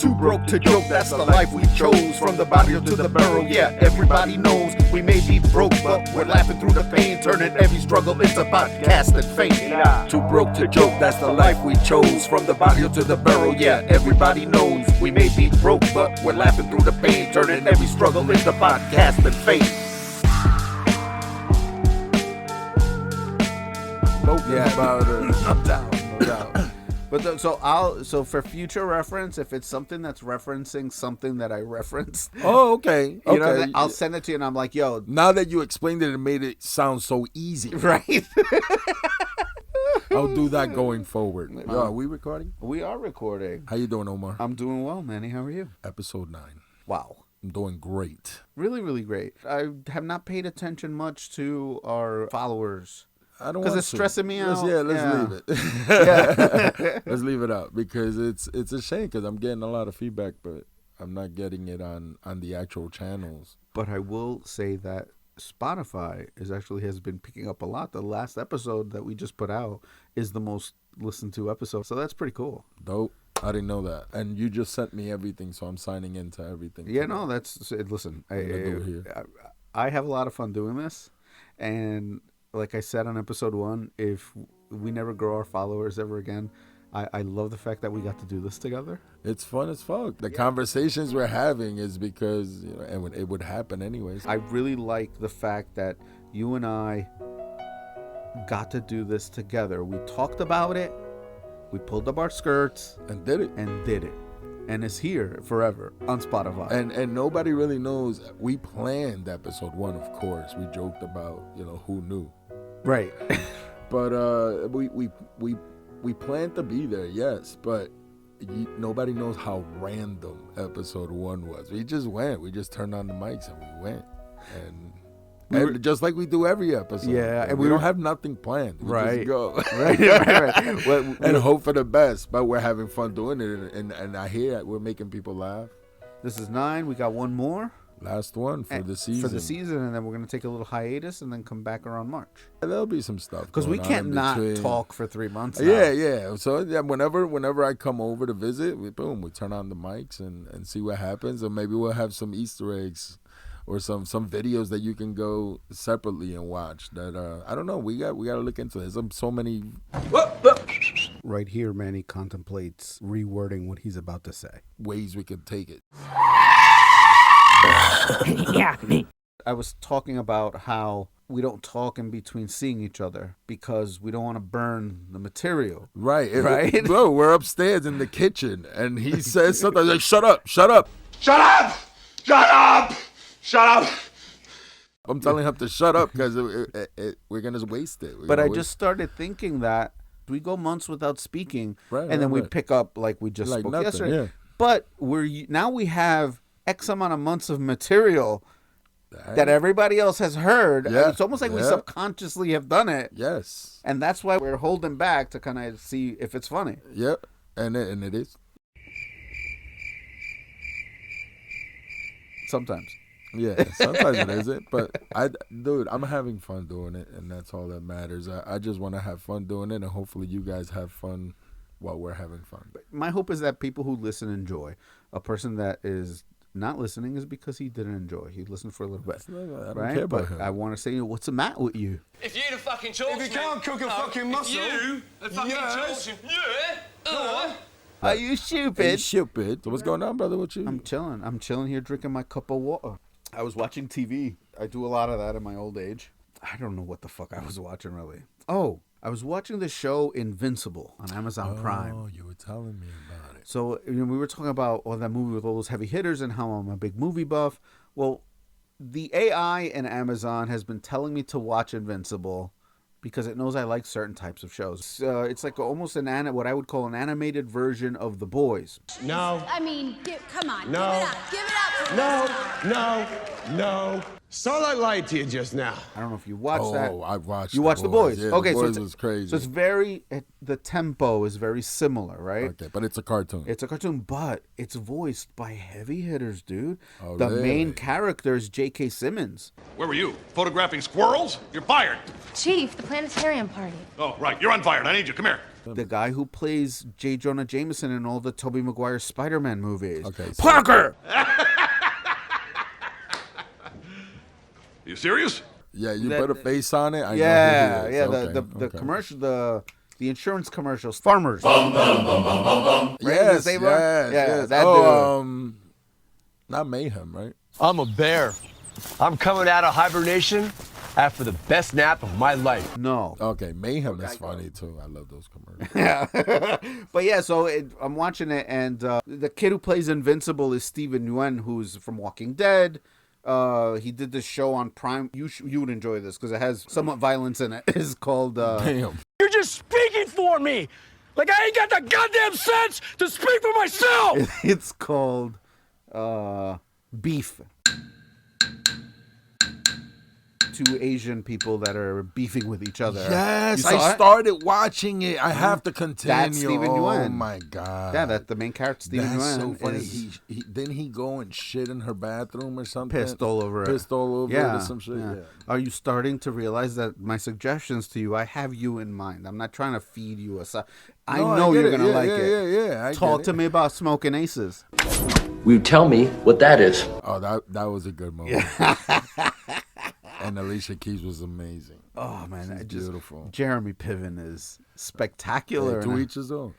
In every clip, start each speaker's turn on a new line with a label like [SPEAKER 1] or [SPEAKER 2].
[SPEAKER 1] Too broke to joke, that's the life we chose. From the barrio to the barrel, yeah, everybody knows. We may be broke, but we're laughing through the pain, turning every struggle into podcast and fame. Too broke to joke, that's the life we chose. From the barrio to the barrel, yeah, everybody knows. We may be broke, but we're laughing through the pain, turning every struggle into podcast and fame.
[SPEAKER 2] Yeah, about
[SPEAKER 1] I'm down.
[SPEAKER 2] no doubt. But so for future reference, if it's something that's referencing something that I referenced,
[SPEAKER 3] Oh, okay.
[SPEAKER 2] you know,
[SPEAKER 3] Okay.
[SPEAKER 2] I'll send it to you, and I'm like, yo,
[SPEAKER 3] Now that you explained it, it made it sound so easy.
[SPEAKER 2] right?
[SPEAKER 3] I'll do that going forward. Yo, are we recording?
[SPEAKER 2] We are recording.
[SPEAKER 3] How you doing, Omar?
[SPEAKER 2] I'm doing well, Manny. How are you?
[SPEAKER 3] Episode 9.
[SPEAKER 2] Wow.
[SPEAKER 3] I'm doing great.
[SPEAKER 2] Really, really great. I have not paid attention much to our followers.
[SPEAKER 3] I don't
[SPEAKER 2] Because
[SPEAKER 3] want
[SPEAKER 2] it's
[SPEAKER 3] to.
[SPEAKER 2] stressing me out.
[SPEAKER 3] Let's leave it.
[SPEAKER 2] Yeah.
[SPEAKER 3] Let's leave it out because it's a shame because I'm getting a lot of feedback, but I'm not getting it on the actual channels.
[SPEAKER 2] But I will say that Spotify has been picking up a lot. The last episode that we just put out is the most listened to episode, so that's pretty cool.
[SPEAKER 3] Dope. I didn't know that. And you just sent me everything, so I'm signing into everything.
[SPEAKER 2] Yeah, no, listen. I have a lot of fun doing this, and like I said on episode 1, if we never grow our followers ever again, I love the fact that we got to do this together.
[SPEAKER 3] It's fun as fuck. The conversations we're having is because it would happen anyways.
[SPEAKER 2] I really like the fact that you and I got to do this together. We talked about it, we pulled up our skirts,
[SPEAKER 3] And did it.
[SPEAKER 2] and it's here forever on Spotify.
[SPEAKER 3] And nobody really knows. We planned episode 1, of course. We joked about, who knew.
[SPEAKER 2] Right.
[SPEAKER 3] But we planned to be there, yes. But nobody knows how random episode 1 was. We just went. We just turned on the mics and we went. And just like we do every episode.
[SPEAKER 2] Yeah,
[SPEAKER 3] and we don't have nothing planned. We
[SPEAKER 2] Right.
[SPEAKER 3] just go.
[SPEAKER 2] right.
[SPEAKER 3] And hope for the best. But we're having fun doing it. And I hear we're making people laugh.
[SPEAKER 2] This is 9. We got one more.
[SPEAKER 3] Last one for the season.
[SPEAKER 2] And then we're going to take a little hiatus and then come back around March.
[SPEAKER 3] There'll be some stuff.
[SPEAKER 2] Because we
[SPEAKER 3] going
[SPEAKER 2] can't
[SPEAKER 3] on in
[SPEAKER 2] not
[SPEAKER 3] between.
[SPEAKER 2] talk for 3 months now.
[SPEAKER 3] Yeah. So whenever I come over to visit, we turn on the mics and see what happens. And maybe we'll have some Easter eggs or some videos that you can go separately and watch. That I don't know. We got to look into this. There's so many.
[SPEAKER 2] Right here, Manny contemplates rewording what he's about to say.
[SPEAKER 3] Ways we could take it.
[SPEAKER 1] Yeah.
[SPEAKER 2] I was talking about how we don't talk in between seeing each other because we don't want to burn the material.
[SPEAKER 3] Right.
[SPEAKER 2] Right?
[SPEAKER 3] Bro, we're upstairs in the kitchen and he says something like, shut up.
[SPEAKER 4] Shut up! Shut up! Shut up!
[SPEAKER 3] I'm telling him to shut up because we're going to waste it.
[SPEAKER 2] But I just started thinking that we go months without speaking,
[SPEAKER 3] Right,
[SPEAKER 2] and then we
[SPEAKER 3] right.
[SPEAKER 2] pick up like we just
[SPEAKER 3] Like
[SPEAKER 2] spoke
[SPEAKER 3] nothing,
[SPEAKER 2] yesterday.
[SPEAKER 3] yeah.
[SPEAKER 2] But now we have X amount of months of material that everybody else has heard.
[SPEAKER 3] Yeah,
[SPEAKER 2] It's almost like we
[SPEAKER 3] yeah.
[SPEAKER 2] subconsciously have done it,
[SPEAKER 3] Yes.
[SPEAKER 2] and that's why we're holding back to kind of see if it's funny.
[SPEAKER 3] Yep. And it is.
[SPEAKER 2] Sometimes.
[SPEAKER 3] Yeah, sometimes it isn't, but I'm having fun doing it, and that's all that matters. I just want to have fun doing it, and hopefully you guys have fun while we're having fun.
[SPEAKER 2] My hope is that people who listen enjoy. A person that is not listening is because he didn't enjoy. He listened for a little bit,
[SPEAKER 3] I don't
[SPEAKER 2] right?
[SPEAKER 3] care about
[SPEAKER 2] But
[SPEAKER 3] him.
[SPEAKER 2] I want to say, what's the matter with you?
[SPEAKER 5] If you'd have fucking talked
[SPEAKER 4] If you
[SPEAKER 5] to me-
[SPEAKER 4] can't cook a fucking muscle,
[SPEAKER 5] If you had fucking
[SPEAKER 4] yes.
[SPEAKER 5] talked to me... Yeah?
[SPEAKER 2] Are you stupid?
[SPEAKER 3] Hey, stupid. So what's going on, brother, with you?
[SPEAKER 2] I'm chilling. I'm chilling here drinking my cup of water. I was watching TV. I do a lot of that in my old age. I don't know what the fuck I was watching really. Oh, I was watching the show Invincible on Amazon Prime.
[SPEAKER 3] Oh, you were telling me about it.
[SPEAKER 2] So we were talking about that movie with all those heavy hitters and how I'm a big movie buff. Well, the AI in Amazon has been telling me to watch Invincible because it knows I like certain types of shows. It's like almost what I would call an animated version of The Boys.
[SPEAKER 4] No,
[SPEAKER 6] I mean, come on.
[SPEAKER 4] No.
[SPEAKER 6] Give it up. Give it up.
[SPEAKER 4] no. Starlight lied to you just now.
[SPEAKER 2] I don't know if you watched that.
[SPEAKER 3] Oh, I watched.
[SPEAKER 2] You watched The Boys.
[SPEAKER 3] Yeah,
[SPEAKER 2] Okay,
[SPEAKER 3] The
[SPEAKER 2] so
[SPEAKER 3] Boys was crazy.
[SPEAKER 2] So it's the tempo is very similar, right?
[SPEAKER 3] Okay, but it's a cartoon.
[SPEAKER 2] It's a cartoon, but it's voiced by heavy hitters, dude.
[SPEAKER 3] Oh,
[SPEAKER 2] the
[SPEAKER 3] really?
[SPEAKER 2] main character is J.K. Simmons.
[SPEAKER 7] Where were you? Photographing squirrels? You're fired.
[SPEAKER 6] Chief, the planetarium party.
[SPEAKER 7] Oh, right. You're unfired. I need you. Come here.
[SPEAKER 2] The guy who plays J. Jonah Jameson in all the Tobey Maguire Spider-Man movies.
[SPEAKER 3] Okay, so-
[SPEAKER 2] Parker!
[SPEAKER 4] You serious?
[SPEAKER 3] Yeah, you
[SPEAKER 2] That-
[SPEAKER 3] put a face on it. I
[SPEAKER 2] Yeah,
[SPEAKER 3] know who he is.
[SPEAKER 2] yeah.
[SPEAKER 3] Okay,
[SPEAKER 2] The
[SPEAKER 3] okay.
[SPEAKER 2] commercial, the insurance commercials. Farmers.
[SPEAKER 3] Yes,
[SPEAKER 2] Same one?
[SPEAKER 3] yes,
[SPEAKER 2] Yeah,
[SPEAKER 3] yes.
[SPEAKER 2] that
[SPEAKER 3] oh, not Mayhem, right?
[SPEAKER 7] I'm a bear. I'm coming out of hibernation after the best nap of my life.
[SPEAKER 2] No.
[SPEAKER 3] Okay, Mayhem is funny too. I love those commercials.
[SPEAKER 2] Yeah. But yeah, so I'm watching it, and the kid who plays Invincible is Steven Yeun, who's from Walking Dead. He did this show on Prime. You would enjoy this because it has somewhat violence in it. It's called
[SPEAKER 3] Damn.
[SPEAKER 7] You're just speaking for me. Like I ain't got the goddamn sense to speak for myself.
[SPEAKER 2] it's called Beef. Two Asian people that are beefing with each other.
[SPEAKER 3] Yes,
[SPEAKER 2] You saw
[SPEAKER 3] I
[SPEAKER 2] it?
[SPEAKER 3] started watching it. I have to continue.
[SPEAKER 2] That's Steven
[SPEAKER 3] Oh
[SPEAKER 2] Yeun.
[SPEAKER 3] my god.
[SPEAKER 2] Yeah, that the main character Steven
[SPEAKER 3] That's
[SPEAKER 2] Yeun
[SPEAKER 3] so funny.
[SPEAKER 2] is
[SPEAKER 3] He didn't he go and shit in her bathroom or something?
[SPEAKER 2] pissed all over it.
[SPEAKER 3] Pissed all over it or some shit. Yeah.
[SPEAKER 2] Are you starting to realize that my suggestions to you, I have you in mind? I'm not trying to feed you a side. I
[SPEAKER 3] No,
[SPEAKER 2] know
[SPEAKER 3] get
[SPEAKER 2] you're
[SPEAKER 3] it.
[SPEAKER 2] gonna
[SPEAKER 3] Yeah,
[SPEAKER 2] like
[SPEAKER 3] yeah,
[SPEAKER 2] it.
[SPEAKER 3] Yeah. I
[SPEAKER 2] Talk
[SPEAKER 3] get
[SPEAKER 2] to
[SPEAKER 3] it.
[SPEAKER 2] me about Smoking Aces.
[SPEAKER 8] Will you tell me what that is?
[SPEAKER 3] Oh, that was a good moment. And Alicia Keys was amazing.
[SPEAKER 2] Oh man,
[SPEAKER 3] She's
[SPEAKER 2] I just
[SPEAKER 3] beautiful.
[SPEAKER 2] Jeremy Piven is spectacular.
[SPEAKER 3] To
[SPEAKER 2] and
[SPEAKER 3] each his own.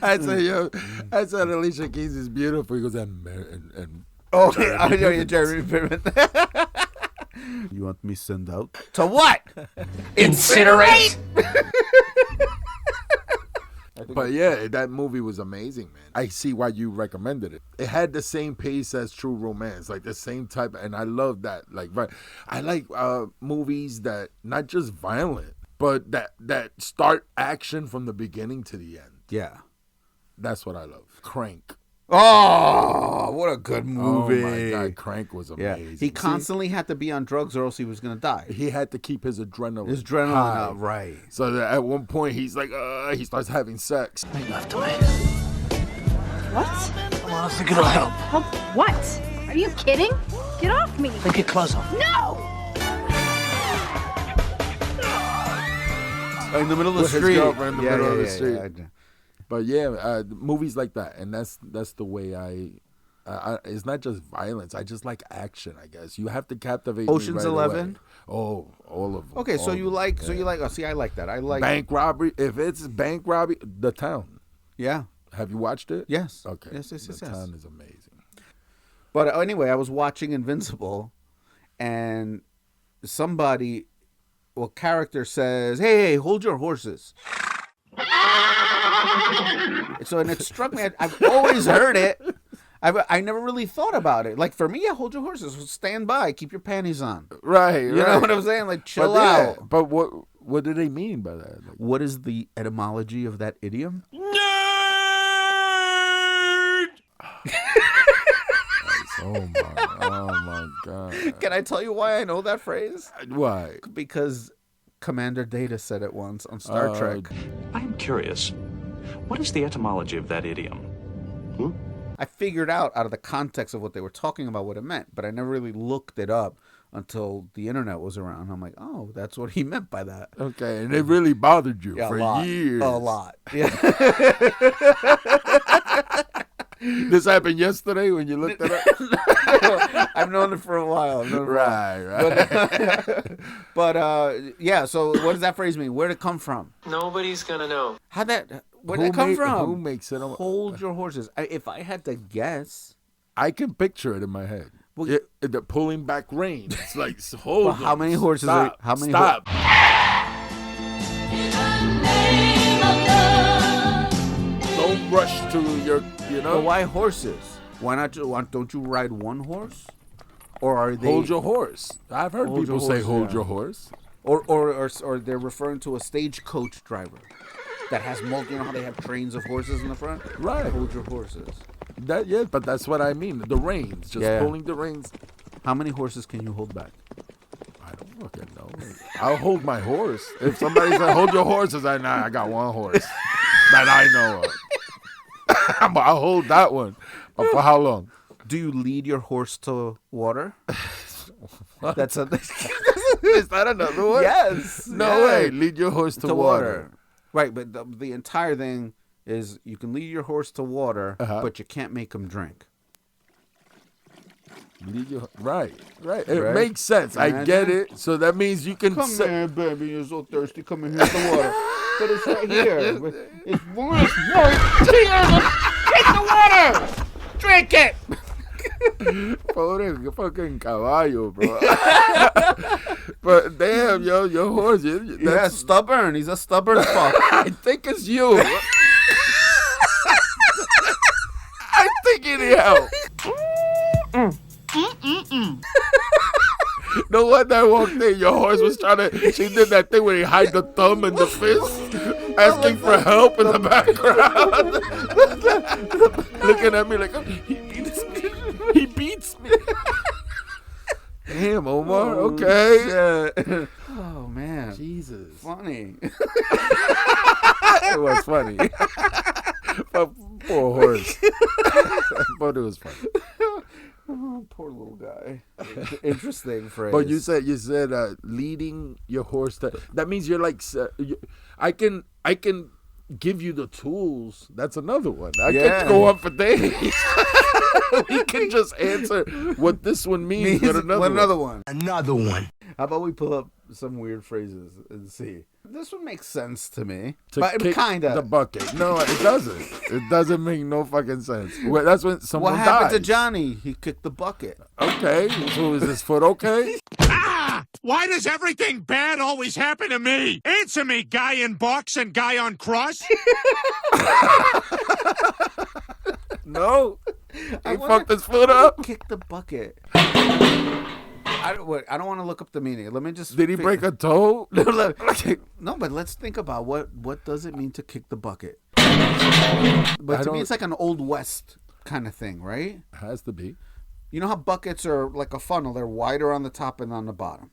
[SPEAKER 3] I said Alicia Keys is beautiful. He goes, and
[SPEAKER 2] oh, I know you, Jeremy Piven. You want me send out to what?
[SPEAKER 5] Incinerate?
[SPEAKER 3] But yeah, that movie was amazing, man. I see why you recommended it. It had the same pace as True Romance, like the same type, and I love that. Like, right, I like movies that not just violent, but that start action from the beginning to the end.
[SPEAKER 2] Yeah.
[SPEAKER 3] That's what I love. Crank.
[SPEAKER 2] Oh, what a good movie!
[SPEAKER 3] Oh my god, Crank was
[SPEAKER 2] Yeah,
[SPEAKER 3] amazing.
[SPEAKER 2] he constantly had to be on drugs or else he was gonna die.
[SPEAKER 3] He had to keep his adrenaline.
[SPEAKER 2] His adrenaline
[SPEAKER 3] high.
[SPEAKER 2] up, right?
[SPEAKER 3] So that at one point he's like, he starts having sex.
[SPEAKER 5] Left away.
[SPEAKER 6] What?
[SPEAKER 5] Well, I think it'll help.
[SPEAKER 6] Help what? Are you kidding? Get off me.
[SPEAKER 5] Take your clothes off.
[SPEAKER 6] No!
[SPEAKER 2] In the middle of the
[SPEAKER 3] With his
[SPEAKER 2] street.
[SPEAKER 3] girlfriend in the middle of the street.
[SPEAKER 2] Yeah.
[SPEAKER 3] But yeah, movies like that, and that's the way I it's not just violence. I just like action. I guess you have to captivate.
[SPEAKER 2] Ocean's
[SPEAKER 3] me right
[SPEAKER 2] 11?
[SPEAKER 3] away. Oh, all of them.
[SPEAKER 2] Okay, so
[SPEAKER 3] all
[SPEAKER 2] you
[SPEAKER 3] of them,
[SPEAKER 2] like,
[SPEAKER 3] yeah.
[SPEAKER 2] oh, see, I like that. I like
[SPEAKER 3] Bank robbery. If it's bank robbery, The Town.
[SPEAKER 2] Yeah.
[SPEAKER 3] Have you watched it?
[SPEAKER 2] Yes.
[SPEAKER 3] Okay.
[SPEAKER 2] Yes.
[SPEAKER 3] The Town is amazing.
[SPEAKER 2] But anyway, I was watching Invincible, and character says, "Hey, hold your horses." And it struck me. I've always heard it. I never really thought about it. Like for me, hold your horses. Stand by. Keep your panties on.
[SPEAKER 3] Right.
[SPEAKER 2] You know what I'm saying? Like chill
[SPEAKER 3] But yeah,
[SPEAKER 2] out.
[SPEAKER 3] but what do they mean by that? Like,
[SPEAKER 2] What is the etymology of that idiom?
[SPEAKER 3] oh my god.
[SPEAKER 2] Can I tell you why I know that phrase?
[SPEAKER 3] Why?
[SPEAKER 2] Because Commander Data said it once on Star Trek.
[SPEAKER 9] I am curious. What is the etymology of that idiom?
[SPEAKER 2] I figured out of the context of what they were talking about what it meant, but I never really looked it up until the internet was around. I'm like, oh, that's what he meant by that.
[SPEAKER 3] Okay, and it really bothered you for
[SPEAKER 2] a lot,
[SPEAKER 3] years.
[SPEAKER 2] A lot. Yeah.
[SPEAKER 3] This happened yesterday when you looked it up?
[SPEAKER 2] I've known it for a while.
[SPEAKER 3] Right.
[SPEAKER 2] But yeah, so what does that phrase mean? Where'd it come from?
[SPEAKER 5] Nobody's gonna know.
[SPEAKER 2] Where'd that come from?
[SPEAKER 3] Who makes it?
[SPEAKER 2] Hold your horses. If I had to guess.
[SPEAKER 3] I can picture it in my head.
[SPEAKER 2] Well,
[SPEAKER 3] The pulling back rein. It's like, hold
[SPEAKER 2] Well, how
[SPEAKER 3] on,
[SPEAKER 2] many horses
[SPEAKER 3] Stop.
[SPEAKER 2] how many
[SPEAKER 3] Stop. Don't rush to your,
[SPEAKER 2] But why horses? Why not? Don't you ride one horse? Or are they
[SPEAKER 3] Hold your horse. I've heard
[SPEAKER 2] Hold
[SPEAKER 3] people
[SPEAKER 2] your
[SPEAKER 3] say
[SPEAKER 2] horse,
[SPEAKER 3] hold
[SPEAKER 2] yeah.
[SPEAKER 3] your horse.
[SPEAKER 2] Or they're referring to a stagecoach driver that has multi. You know how they have trains of horses in the front?
[SPEAKER 3] Right.
[SPEAKER 2] Hold your horses.
[SPEAKER 3] But that's what I mean. The reins, just pulling the reins.
[SPEAKER 2] How many horses can you hold back?
[SPEAKER 3] I don't fucking know. I'll hold my horse. If somebody said hold your horses, I got one horse that I know of. But I'll hold that one. But for how long?
[SPEAKER 2] Do you lead your horse to water? That's a
[SPEAKER 3] Is that another one?
[SPEAKER 2] yes.
[SPEAKER 3] No way. Lead your horse to water.
[SPEAKER 2] Right, but the entire thing is you can lead your horse to water, but you can't make him drink.
[SPEAKER 3] Right. It makes sense. I get it. So that means you can.
[SPEAKER 2] Come here, baby. You're so thirsty. Come in here to water. But it's right here. It's right here. Take the water. Drink it.
[SPEAKER 3] Pobre fucking caballo, bro. But damn, yo, your horse.
[SPEAKER 2] That's stubborn. He's a stubborn fuck.
[SPEAKER 3] I think it's you. I think it helped. No wonder I walked in. Your horse was trying to. She did that thing where he hide the thumb and the fist, asking for help in the background. Looking at me like he beats me. Damn, Omar. Okay.
[SPEAKER 2] Oh man.
[SPEAKER 3] Jesus.
[SPEAKER 2] Funny.
[SPEAKER 3] It was funny. But poor horse. But it was funny.
[SPEAKER 2] Oh, poor little guy. Interesting phrase.
[SPEAKER 3] But you said leading your horse to. That means you're like. I can give you the tools. That's another one. I can go on for days. We can just answer what this one means with another one.
[SPEAKER 4] Another one.
[SPEAKER 2] How about we pull up some weird phrases and see? This one makes sense to me.
[SPEAKER 3] To
[SPEAKER 2] But
[SPEAKER 3] kick
[SPEAKER 2] kind
[SPEAKER 3] the
[SPEAKER 2] of.
[SPEAKER 3] bucket. No, it doesn't. It doesn't make no fucking sense. Well, that's when someone
[SPEAKER 2] What happened to
[SPEAKER 3] dies.
[SPEAKER 2] Johnny? He kicked the bucket.
[SPEAKER 3] Okay, so is his foot okay?
[SPEAKER 7] Ah! Why does everything bad always happen to me? Answer me, guy in box and guy on cross.
[SPEAKER 3] No. He fucked his foot up.
[SPEAKER 2] Kick the bucket. I don't want to look up the meaning. Let me just.
[SPEAKER 3] Did he break a toe?
[SPEAKER 2] No, but let's think about what does it mean to kick the bucket. But to me, it's like an Old West kind of thing, right?
[SPEAKER 3] Has to be.
[SPEAKER 2] You know how buckets are like a funnel? They're wider on the top and on the bottom.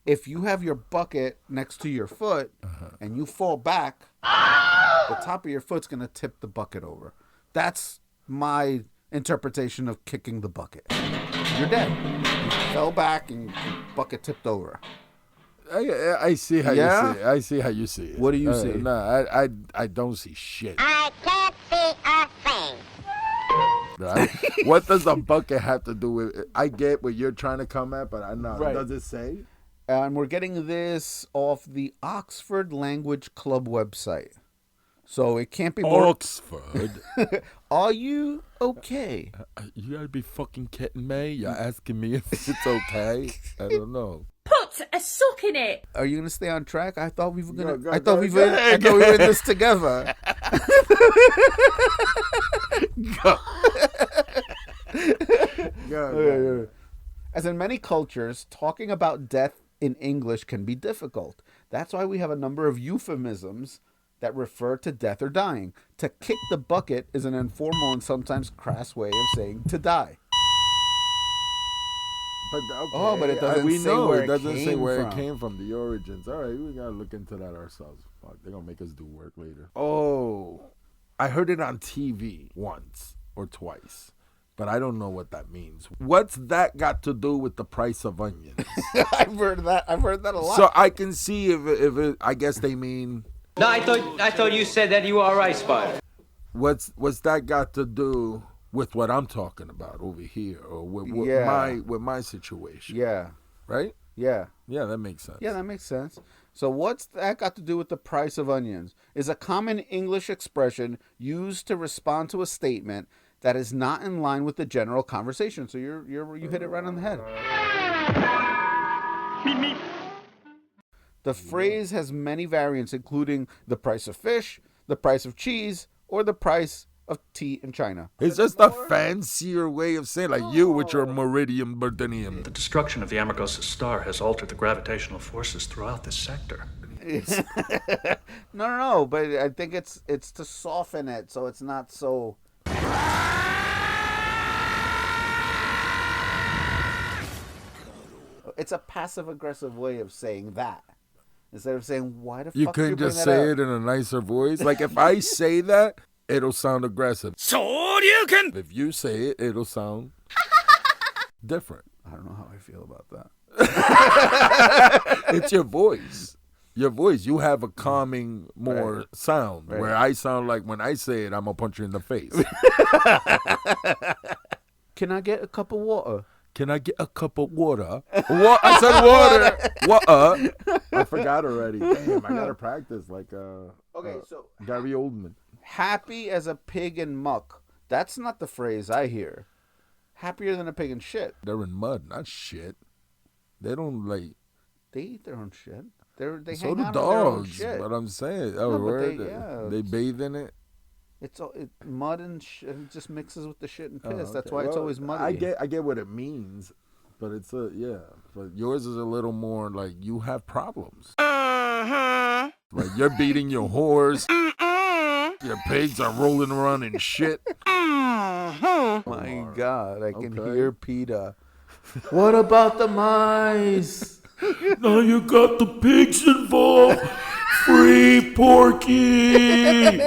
[SPEAKER 2] If you have your bucket next to your foot and you fall back, the top of your foot's going to tip the bucket over. That's my interpretation of kicking the bucket. You're dead. You fell back and your bucket tipped over.
[SPEAKER 3] I see how you see it. I see how you see it.
[SPEAKER 2] What do you see?
[SPEAKER 3] Nah, I don't see shit.
[SPEAKER 10] I can't see a thing.
[SPEAKER 3] Right? What does a bucket have to do with it? I get what you're trying to come at, but I know.
[SPEAKER 2] Right.
[SPEAKER 3] Does it say?
[SPEAKER 2] And we're getting this off the Oxford Language Club website. So it can't be more...
[SPEAKER 3] Oxford?
[SPEAKER 2] Are you okay?
[SPEAKER 3] You gotta be fucking kidding me. You're asking me if it's okay? I don't know.
[SPEAKER 10] Put a sock in it.
[SPEAKER 2] Are you gonna stay on track? I thought we were gonna.
[SPEAKER 3] Go
[SPEAKER 2] I thought we were in this together.
[SPEAKER 3] Go.
[SPEAKER 2] As in many cultures, talking about death in English can be difficult. That's why we have a number of euphemisms that refer to death or dying. To kick the bucket is an informal and sometimes crass way of saying to die.
[SPEAKER 3] But okay,
[SPEAKER 2] Oh, but it doesn't
[SPEAKER 3] we
[SPEAKER 2] say
[SPEAKER 3] know
[SPEAKER 2] where
[SPEAKER 3] it doesn't say
[SPEAKER 2] came
[SPEAKER 3] where
[SPEAKER 2] from.
[SPEAKER 3] it came from, the origins. All right, we gotta look into that ourselves. Fuck, they're gonna make us do work later. Oh, I heard it on TV once or twice, but I don't know what that means. What's that got to do with the price of onions?
[SPEAKER 2] I've heard that a lot.
[SPEAKER 3] So I can see if it, I guess they mean.
[SPEAKER 5] No, I thought you said that you were all right, Spider.
[SPEAKER 3] What's that got to do with what I'm talking about over here, or with my situation?
[SPEAKER 2] Yeah.
[SPEAKER 3] Right?
[SPEAKER 2] Yeah.
[SPEAKER 3] Yeah, that makes sense.
[SPEAKER 2] Yeah, that makes sense. So what's that got to do with the price of onions? Is a common English expression used to respond to a statement that is not in line with the general conversation. So you hit it right on the head. The phrase has many variants, including the price of fish, the price of cheese, or the price of tea in China.
[SPEAKER 3] It's just a fancier way of saying, like you with your meridian burdinium.
[SPEAKER 9] The destruction of the Amargosa star has altered the gravitational forces throughout this sector.
[SPEAKER 2] No, but I think it's to soften it so it's not so... It's a passive-aggressive way of saying that. Instead of saying, why the
[SPEAKER 3] You
[SPEAKER 2] fuck
[SPEAKER 3] couldn't
[SPEAKER 2] bring
[SPEAKER 3] just
[SPEAKER 2] that
[SPEAKER 3] say
[SPEAKER 2] up?
[SPEAKER 3] it in a nicer voice. Like if I say that, it'll sound aggressive.
[SPEAKER 7] So you can.
[SPEAKER 3] If you say it, it'll sound different.
[SPEAKER 2] I don't know how I feel about that.
[SPEAKER 3] It's your voice. Your voice. You have a calming more sound.
[SPEAKER 2] Right.
[SPEAKER 3] Where I sound like when I say it, I'm going to punch you in the face.
[SPEAKER 2] Can I get a cup of water?
[SPEAKER 3] Can I get a cup of water? I said water. Water. I forgot already. Damn, I got to practice like
[SPEAKER 2] So
[SPEAKER 3] Gary Oldman.
[SPEAKER 2] happy as a pig in muck. That's not the phrase I hear. Happier than a pig in shit.
[SPEAKER 3] They're in mud, not shit. They don't like.
[SPEAKER 2] They eat their own shit. They
[SPEAKER 3] So
[SPEAKER 2] hang
[SPEAKER 3] do
[SPEAKER 2] out on their own
[SPEAKER 3] dogs.
[SPEAKER 2] shit.
[SPEAKER 3] But I'm saying,
[SPEAKER 2] No, but
[SPEAKER 3] word,
[SPEAKER 2] they
[SPEAKER 3] they bathe in it.
[SPEAKER 2] It's mud and shit. It just mixes with the shit and piss.
[SPEAKER 3] Oh,
[SPEAKER 2] That's
[SPEAKER 3] okay.
[SPEAKER 2] why it's
[SPEAKER 3] Well,
[SPEAKER 2] always muddy.
[SPEAKER 3] I get what it means, but it's but yours is a little more like you have problems. Like you're beating your horse. Your pigs are rolling around in shit.
[SPEAKER 2] My God, I can hear PETA. What about the mice?
[SPEAKER 3] Now you got the pigs involved. Free Porky.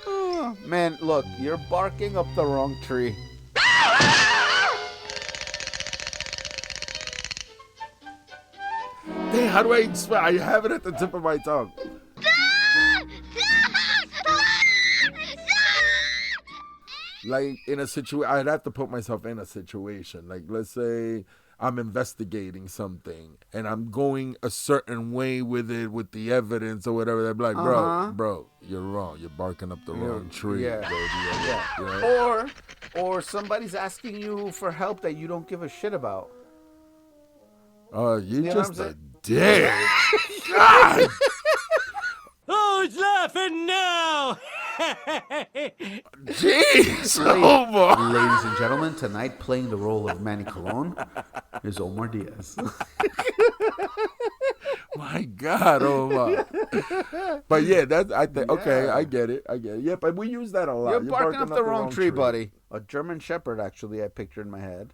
[SPEAKER 2] Oh, man, look, you're barking up the wrong tree.
[SPEAKER 3] Hey, how do I explain? I have it at the tip of my tongue. Like in a situation, I'd have to put myself in a situation. Like let's say I'm investigating something and I'm going a certain way with it, with the evidence or whatever. They'd be like, bro, you're wrong. You're barking up the wrong tree.
[SPEAKER 2] Yeah.
[SPEAKER 3] You know?
[SPEAKER 2] Or somebody's asking you for help that you don't give a shit about.
[SPEAKER 3] You're
[SPEAKER 2] know
[SPEAKER 3] just
[SPEAKER 2] what
[SPEAKER 3] a
[SPEAKER 2] I'm
[SPEAKER 3] dick. God.
[SPEAKER 5] Who's laughing now?
[SPEAKER 3] Jeez, Omar.
[SPEAKER 2] Ladies and gentlemen, tonight playing the role of Manny Colon is Omar Diaz.
[SPEAKER 3] My God, Omar. But yeah, that's I think okay, I get it. Yeah, but we use that a lot.
[SPEAKER 2] You're barking up the wrong tree, buddy. A German Shepherd, actually, I picture in my head.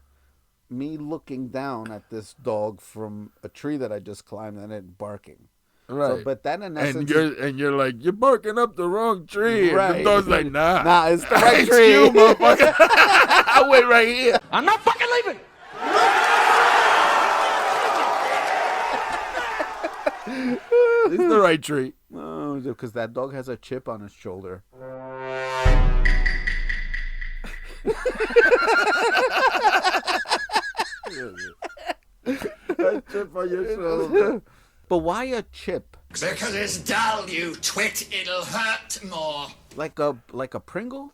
[SPEAKER 2] Me looking down at this dog from a tree that I just climbed and it barking.
[SPEAKER 3] Right.
[SPEAKER 2] So, but then in essence,
[SPEAKER 3] and you're like, you're barking up the wrong tree.
[SPEAKER 2] Right.
[SPEAKER 3] And the dog's like, nah.
[SPEAKER 2] Nah, it's the right
[SPEAKER 3] It's
[SPEAKER 2] tree.
[SPEAKER 3] you, motherfucker. I'll wait right here.
[SPEAKER 5] I'm not fucking leaving.
[SPEAKER 3] It's the right tree.
[SPEAKER 2] Oh, because that dog has a chip on his shoulder.
[SPEAKER 3] That chip on your shoulder.
[SPEAKER 2] But why a chip?
[SPEAKER 4] Because it's dull, you twit. It'll hurt more.
[SPEAKER 2] Like a Pringle?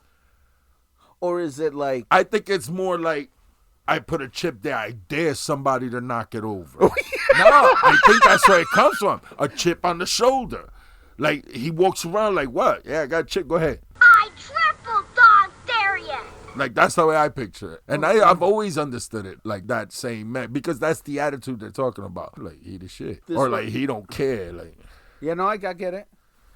[SPEAKER 2] Or is it like...
[SPEAKER 3] I think it's more like I put a chip there. I dare somebody to knock it over. No, I think that's where it comes from. A chip on the shoulder. Like, he walks around like, what? Yeah, I got a chip. Go ahead.
[SPEAKER 10] I triple dog dare you.
[SPEAKER 3] Like, that's the way I picture it. And I've always understood it like that same man. Because that's the attitude they're talking about. Like, he the shit. Or like, he don't care. Like,
[SPEAKER 2] Yeah, no, I get it.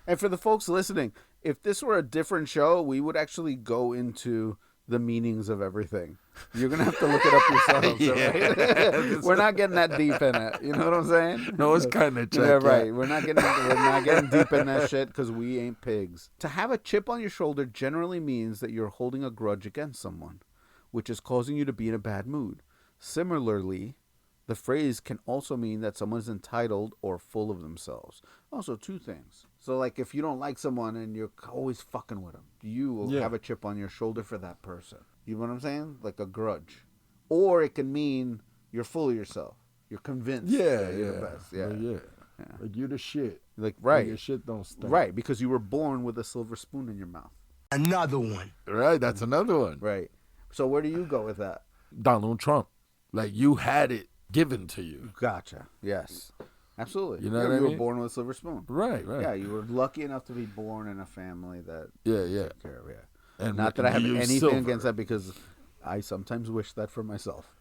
[SPEAKER 2] And for the folks listening, if this were a different show, we would actually go into the meanings of everything. You're going to have to look it up yourselves. Right? We're not getting that deep in it. You know what I'm saying?
[SPEAKER 3] no, it's kind of
[SPEAKER 2] Yeah, right. We're not getting deep in that shit because we ain't pigs. To have a chip on your shoulder generally means that you're holding a grudge against someone, which is causing you to be in a bad mood. Similarly, the phrase can also mean that someone's entitled or full of themselves. Also, two things. So, like, if you don't like someone and you're always fucking with them, you will have a chip on your shoulder for that person. You know what I'm saying? Like a grudge. Or it can mean you're full of yourself. You're convinced that you're the best. Yeah.
[SPEAKER 3] Like, you the shit.
[SPEAKER 2] Like, right.
[SPEAKER 3] Like, your shit don't stink.
[SPEAKER 2] Right, because you were born with a silver spoon in your mouth.
[SPEAKER 4] Another one.
[SPEAKER 3] Right, that's another one.
[SPEAKER 2] Right. So where do you go with that?
[SPEAKER 3] Donald Trump. Like, you had it given to you.
[SPEAKER 2] Gotcha. Yes. Absolutely.
[SPEAKER 3] You know what I
[SPEAKER 2] You were
[SPEAKER 3] mean?
[SPEAKER 2] born with a silver spoon.
[SPEAKER 3] Right.
[SPEAKER 2] Yeah, you were lucky enough to be born in a family that
[SPEAKER 3] Yeah.
[SPEAKER 2] took care of you.
[SPEAKER 3] And
[SPEAKER 2] Not that I have
[SPEAKER 3] you use
[SPEAKER 2] anything
[SPEAKER 3] silver.
[SPEAKER 2] against that because I sometimes wish that for myself.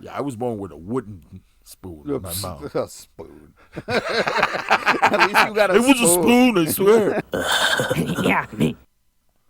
[SPEAKER 3] Yeah, I was born with a wooden spoon in my mouth.
[SPEAKER 2] A spoon. At least you got a
[SPEAKER 3] It was a spoon, I swear.
[SPEAKER 5] Yeah, me.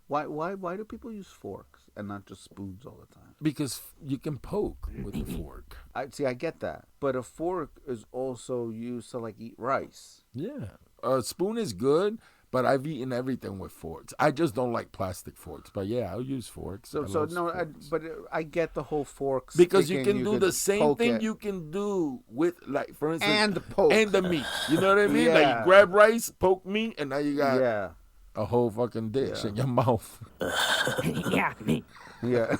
[SPEAKER 2] Why do people use forks and not just spoons all the time?
[SPEAKER 3] Because you can poke with a fork.
[SPEAKER 2] I get that. But a fork is also used to like eat rice.
[SPEAKER 3] Yeah. A spoon is good, But I've eaten everything with forks. I just don't like plastic forks. But yeah, I'll use forks.
[SPEAKER 2] But I get the whole forks
[SPEAKER 3] because you can do
[SPEAKER 2] could
[SPEAKER 3] the same thing
[SPEAKER 2] it.
[SPEAKER 3] you can do with, like, for instance,
[SPEAKER 2] and poke
[SPEAKER 3] and the meat. You know what I mean?
[SPEAKER 2] Yeah.
[SPEAKER 3] Like, you grab rice, poke meat, and now you got
[SPEAKER 2] a
[SPEAKER 3] whole fucking dish in your mouth.
[SPEAKER 5] Yeah, me.
[SPEAKER 2] Yeah.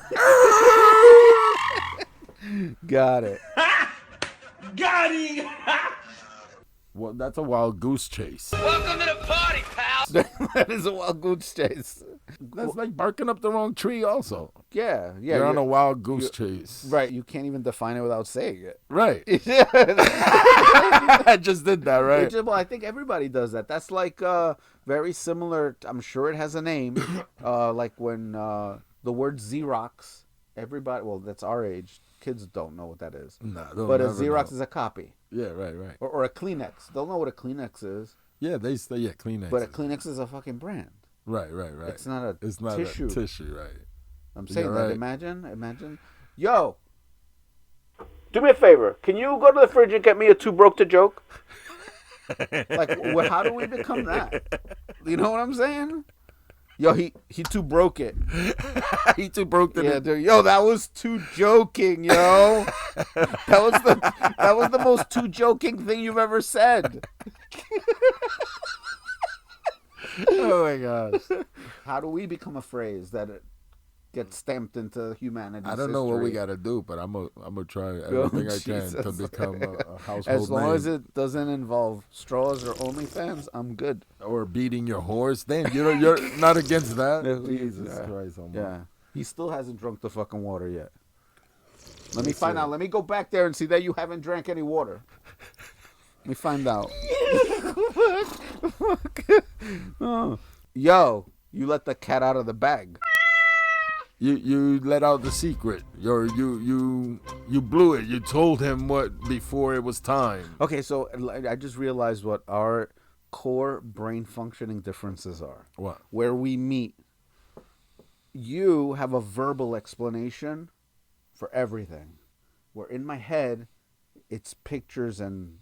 [SPEAKER 2] Got it.
[SPEAKER 5] Got him!
[SPEAKER 3] Well, that's a wild goose chase.
[SPEAKER 5] Welcome to the party, pal!
[SPEAKER 2] That is a wild goose chase.
[SPEAKER 3] That's like barking up the wrong tree also.
[SPEAKER 2] Yeah.
[SPEAKER 3] You're on a wild goose chase.
[SPEAKER 2] Right. You can't even define it without saying it.
[SPEAKER 3] Right. I just did that, right?
[SPEAKER 2] Well, I think everybody does that. That's like very similar. I'm sure it has a name. Like when the word Xerox, everybody, well, that's our age. Kids don't know what that is.
[SPEAKER 3] Nah,
[SPEAKER 2] but a Xerox is a copy.
[SPEAKER 3] Yeah, right.
[SPEAKER 2] Or a Kleenex. They'll know what a Kleenex is.
[SPEAKER 3] Yeah, they say Kleenex.
[SPEAKER 2] But a Kleenex is a fucking brand.
[SPEAKER 3] Right.
[SPEAKER 2] It's not a
[SPEAKER 3] It's not
[SPEAKER 2] tissue.
[SPEAKER 3] a tissue, right.
[SPEAKER 2] I'm saying
[SPEAKER 3] You're
[SPEAKER 2] that.
[SPEAKER 3] right.
[SPEAKER 2] Imagine. Yo, do me a favor. Can you go to the fridge and get me a Too Broke to Joke? Like, how do we become that? You know what I'm saying? Yo, he too broke it.
[SPEAKER 3] He too broke it.
[SPEAKER 2] Yeah, dude. Yo, that was too joking, yo. that was the most too joking thing you've ever said.
[SPEAKER 3] Oh my gosh.
[SPEAKER 2] How do we become a phrase that it gets stamped into humanity?
[SPEAKER 3] I don't know what we got to do, but I'm gonna try everything I can to become a household
[SPEAKER 2] As long
[SPEAKER 3] name.
[SPEAKER 2] as it doesn't involve straws or OnlyFans, I'm good.
[SPEAKER 3] Or beating your horse. Damn, you're not against that? Jesus
[SPEAKER 2] Yeah.
[SPEAKER 3] Christ. Oh my.
[SPEAKER 2] Yeah. He still hasn't drunk the fucking water yet. Let me find out. Let me go back there and see that you haven't drank any water. Let me find out. Oh. Yo, you let the cat out of the bag.
[SPEAKER 3] You let out the secret. You blew it. You told him what before it was time.
[SPEAKER 2] Okay, so I just realized what our core brain functioning differences are.
[SPEAKER 3] What?
[SPEAKER 2] Where we meet. You have a verbal explanation for everything. Where in my head, it's pictures and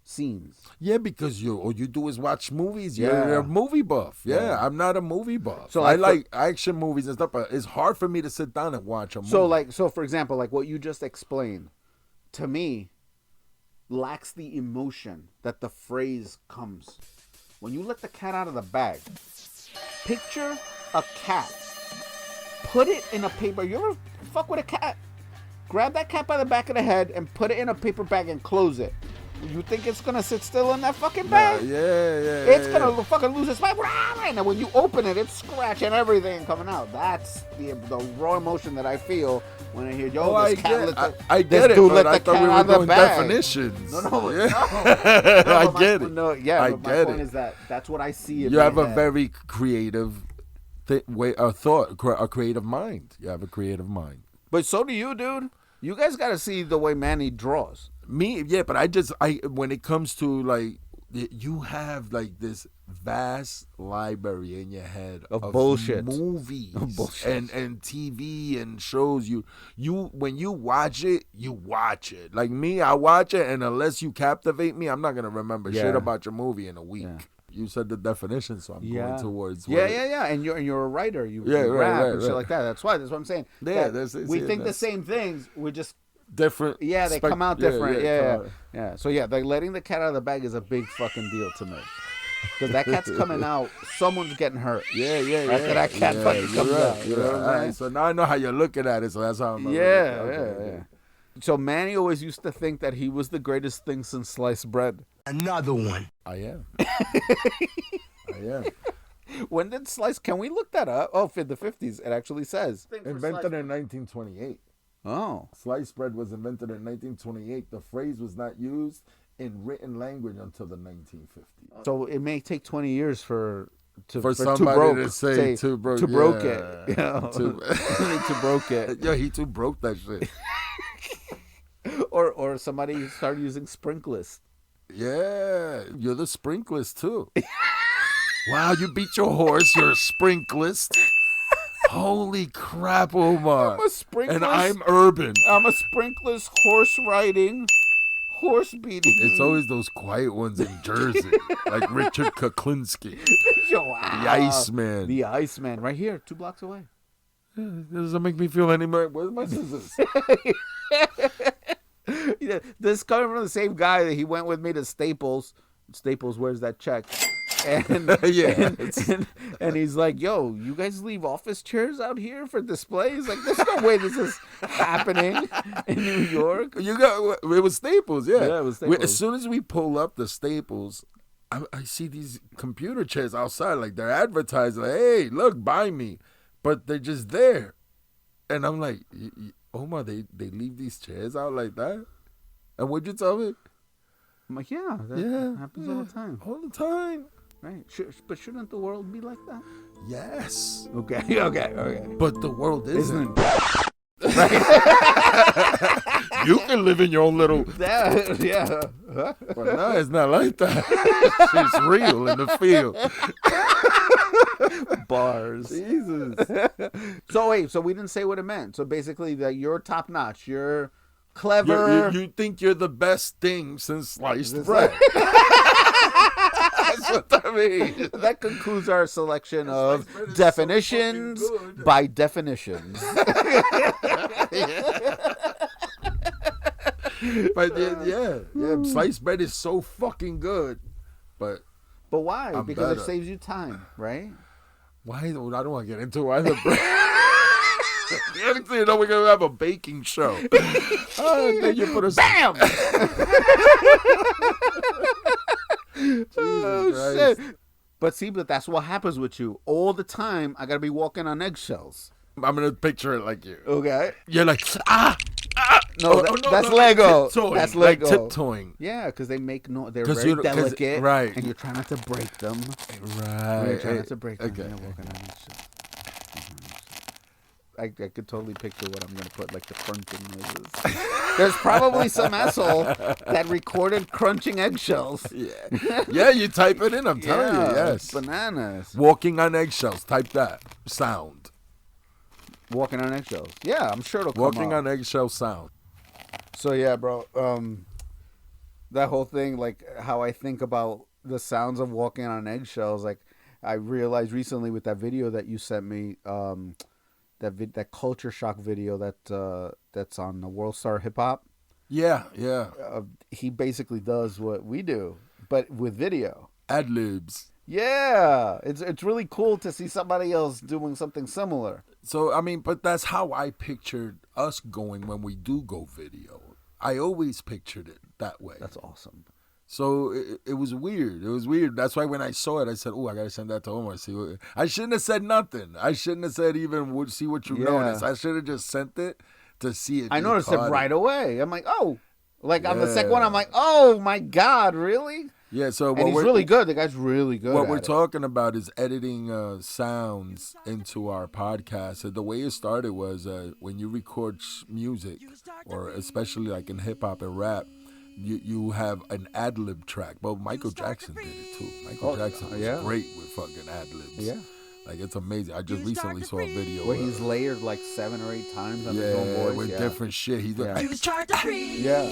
[SPEAKER 2] scenes.
[SPEAKER 3] Yeah, because all you do is watch movies.
[SPEAKER 2] Yeah.
[SPEAKER 3] You're a movie buff. Yeah,
[SPEAKER 2] Yeah.
[SPEAKER 3] I'm not a movie buff.
[SPEAKER 2] So
[SPEAKER 3] I
[SPEAKER 2] like
[SPEAKER 3] like action movies and stuff, but it's hard for me to sit down and watch a movie.
[SPEAKER 2] So for example, like what you just explained, to me, lacks the emotion that the phrase comes. When you let the cat out of the bag, picture a cat. Put it in a paper. You ever fuck with a cat? Grab that cat by the back of the head and put it in a paper bag and close it. You think it's gonna sit still in that fucking bag?
[SPEAKER 3] Yeah.
[SPEAKER 2] It's gonna fucking lose its mind. And then when you open it, it's scratching everything coming out. That's the raw emotion that I feel when I hear, yo, this cat
[SPEAKER 3] I
[SPEAKER 2] this
[SPEAKER 3] get it,
[SPEAKER 2] dude
[SPEAKER 3] but
[SPEAKER 2] let
[SPEAKER 3] I
[SPEAKER 2] the
[SPEAKER 3] thought
[SPEAKER 2] cat
[SPEAKER 3] we
[SPEAKER 2] out
[SPEAKER 3] were
[SPEAKER 2] of the
[SPEAKER 3] doing
[SPEAKER 2] bag.
[SPEAKER 3] definitions.
[SPEAKER 2] No.
[SPEAKER 3] Yeah.
[SPEAKER 2] No,
[SPEAKER 3] I get it.
[SPEAKER 2] No, yeah,
[SPEAKER 3] I
[SPEAKER 2] but my
[SPEAKER 3] get
[SPEAKER 2] point
[SPEAKER 3] it.
[SPEAKER 2] is that that's what I see in
[SPEAKER 3] You
[SPEAKER 2] my
[SPEAKER 3] have a
[SPEAKER 2] head.
[SPEAKER 3] very creative a creative mind. You have a creative mind.
[SPEAKER 2] But so do you, dude. You guys got to see the way Manny draws.
[SPEAKER 3] Me, yeah, but I when it comes to like, you have like this vast library in your head
[SPEAKER 2] of bullshit,
[SPEAKER 3] movies,
[SPEAKER 2] bullshit.
[SPEAKER 3] and TV and shows. You when you watch it. Like me, I watch it, and unless you captivate me, I'm not gonna remember shit about your movie in a week. Yeah. You said the definition, so I'm going towards.
[SPEAKER 2] Yeah. And you're a writer. You
[SPEAKER 3] right,
[SPEAKER 2] rap and shit like that. That's what I'm saying.
[SPEAKER 3] Yeah,
[SPEAKER 2] we think the same things. We're just
[SPEAKER 3] different.
[SPEAKER 2] Yeah, they come out different. Yeah. So yeah, like letting the cat out of the bag is a big fucking deal to me. Because that cat's coming out, someone's getting hurt.
[SPEAKER 3] Yeah.
[SPEAKER 2] After that cat fucking comes out. You know what I'm saying?
[SPEAKER 3] Right, so now I know how you're looking at it, so that's how I'm
[SPEAKER 2] Yeah. So Manny always used to think that he was the greatest thing since sliced bread.
[SPEAKER 4] Another one.
[SPEAKER 3] I am. I am.
[SPEAKER 2] When did slice? Can we look that up? Oh, in the 50s, it actually says.
[SPEAKER 3] Invented in 1928.
[SPEAKER 2] Oh.
[SPEAKER 3] Sliced bread was invented in 1928. The phrase was not used in written language until the 1950s.
[SPEAKER 2] So it may take 20 years for
[SPEAKER 3] somebody to say too broke.
[SPEAKER 2] Too broke it. You know? Too broke it.
[SPEAKER 3] Yo, he too broke that shit.
[SPEAKER 2] Or somebody started using sprinklers.
[SPEAKER 3] Yeah, you're the sprinklers too. Wow, you beat your horse. You're a sprinklist. Holy crap, Omar.
[SPEAKER 2] I'm a sprinkless.
[SPEAKER 3] And I'm urban.
[SPEAKER 2] I'm a sprinkless horse riding horse beating.
[SPEAKER 3] It's always those quiet ones in Jersey, like Richard Kuklinski,
[SPEAKER 2] Wow.
[SPEAKER 3] the Iceman.
[SPEAKER 2] The Iceman, right here, 2 blocks away.
[SPEAKER 3] It doesn't make me feel any more. Where's my scissors?
[SPEAKER 2] Yeah, this coming from the same guy that he went with me to Staples. Staples, where's that check? And
[SPEAKER 3] Yeah.
[SPEAKER 2] and he's like, yo, you guys leave office chairs out here for displays? Like, there's no way this is happening in New York.
[SPEAKER 3] It was Staples, yeah.
[SPEAKER 2] Yeah, it was Staples.
[SPEAKER 3] As soon as we pull up the Staples, I see these computer chairs outside, like they're advertising, like, hey, look, buy me. But they're just there. And I'm like, Omar, they leave these chairs out like that? And what'd you tell me?
[SPEAKER 2] I'm like, yeah, that happens all the time.
[SPEAKER 3] All the time.
[SPEAKER 2] Right. But shouldn't the world be like that?
[SPEAKER 3] Yes.
[SPEAKER 2] Okay.
[SPEAKER 3] But the world isn't.
[SPEAKER 2] Right.
[SPEAKER 3] You can live in your own little...
[SPEAKER 2] Yeah.
[SPEAKER 3] But no, it's not like that. It's real in the field.
[SPEAKER 2] Bars.
[SPEAKER 3] Jesus.
[SPEAKER 2] So we didn't say what it meant. So basically that you're top notch. You're clever.
[SPEAKER 3] You think you're the best thing since sliced bread. That's what that means.
[SPEAKER 2] That concludes our selection of definitions by definitions.
[SPEAKER 3] But yeah, sliced bread is so fucking good. But
[SPEAKER 2] why?
[SPEAKER 3] I'm
[SPEAKER 2] Because
[SPEAKER 3] better.
[SPEAKER 2] it saves you time, right?
[SPEAKER 3] Why? I don't want to get into why the bread. The only thing you know, we're gonna have a baking show. Then you put a
[SPEAKER 2] Bam!
[SPEAKER 3] Jesus
[SPEAKER 2] Shit. But that's what happens with you all the time. I gotta be walking on eggshells.
[SPEAKER 3] I'm gonna picture it like you.
[SPEAKER 2] Okay.
[SPEAKER 3] You're like
[SPEAKER 2] No, that's Lego.
[SPEAKER 3] Tiptoeing,
[SPEAKER 2] That's Lego.
[SPEAKER 3] Like tiptoeing.
[SPEAKER 2] Yeah, because they make they're
[SPEAKER 3] 'Cause
[SPEAKER 2] very
[SPEAKER 3] you- 'cause-
[SPEAKER 2] delicate,
[SPEAKER 3] right.
[SPEAKER 2] And you're trying not to break them.
[SPEAKER 3] Right.
[SPEAKER 2] You're trying not to break them.
[SPEAKER 3] Okay.
[SPEAKER 2] You're walking on eggshells. I could totally picture what I'm gonna put, like the crunching noises. There's probably some asshole that recorded crunching eggshells.
[SPEAKER 3] Yeah, you type it in. I'm telling you. Yes.
[SPEAKER 2] Bananas.
[SPEAKER 3] Walking on eggshells. Type that sound.
[SPEAKER 2] Walking on eggshells. Yeah, I'm sure it'll come
[SPEAKER 3] Walking
[SPEAKER 2] up.
[SPEAKER 3] on eggshell sound.
[SPEAKER 2] So yeah, bro. That whole thing, like how I think about the sounds of walking on eggshells, like I realized recently with that video that you sent me, that culture shock video that's on the World Star Hip Hop.
[SPEAKER 3] Yeah.
[SPEAKER 2] He basically does what we do, but with video.
[SPEAKER 3] Ad libs.
[SPEAKER 2] Yeah, it's really cool to see somebody else doing something similar.
[SPEAKER 3] So I mean, but that's how I pictured us going when we do go video. I always pictured it that way.
[SPEAKER 2] That's awesome.
[SPEAKER 3] So it was weird. It was weird. That's why when I saw it, I said, "Oh, I gotta send that to Omar." See, I shouldn't have said nothing. I shouldn't have said even see what you notice. I should have just sent it to see it.
[SPEAKER 2] I noticed it right away. I'm like, oh, like on the second one, I'm like, oh my god, really?
[SPEAKER 3] Yeah. So
[SPEAKER 2] and he's really good. The guy's really good.
[SPEAKER 3] What we're talking about is editing sounds into our podcast. So the way it started was when you record music, or especially like in hip hop and rap. You have an ad-lib track. Well, Michael Jackson did it too. Michael Jackson was great with fucking ad-libs.
[SPEAKER 2] Yeah.
[SPEAKER 3] Like, it's amazing. I just recently saw a video
[SPEAKER 2] where he's layered like 7 or 8 times on his own voice.
[SPEAKER 3] With different shit. He's
[SPEAKER 2] yeah.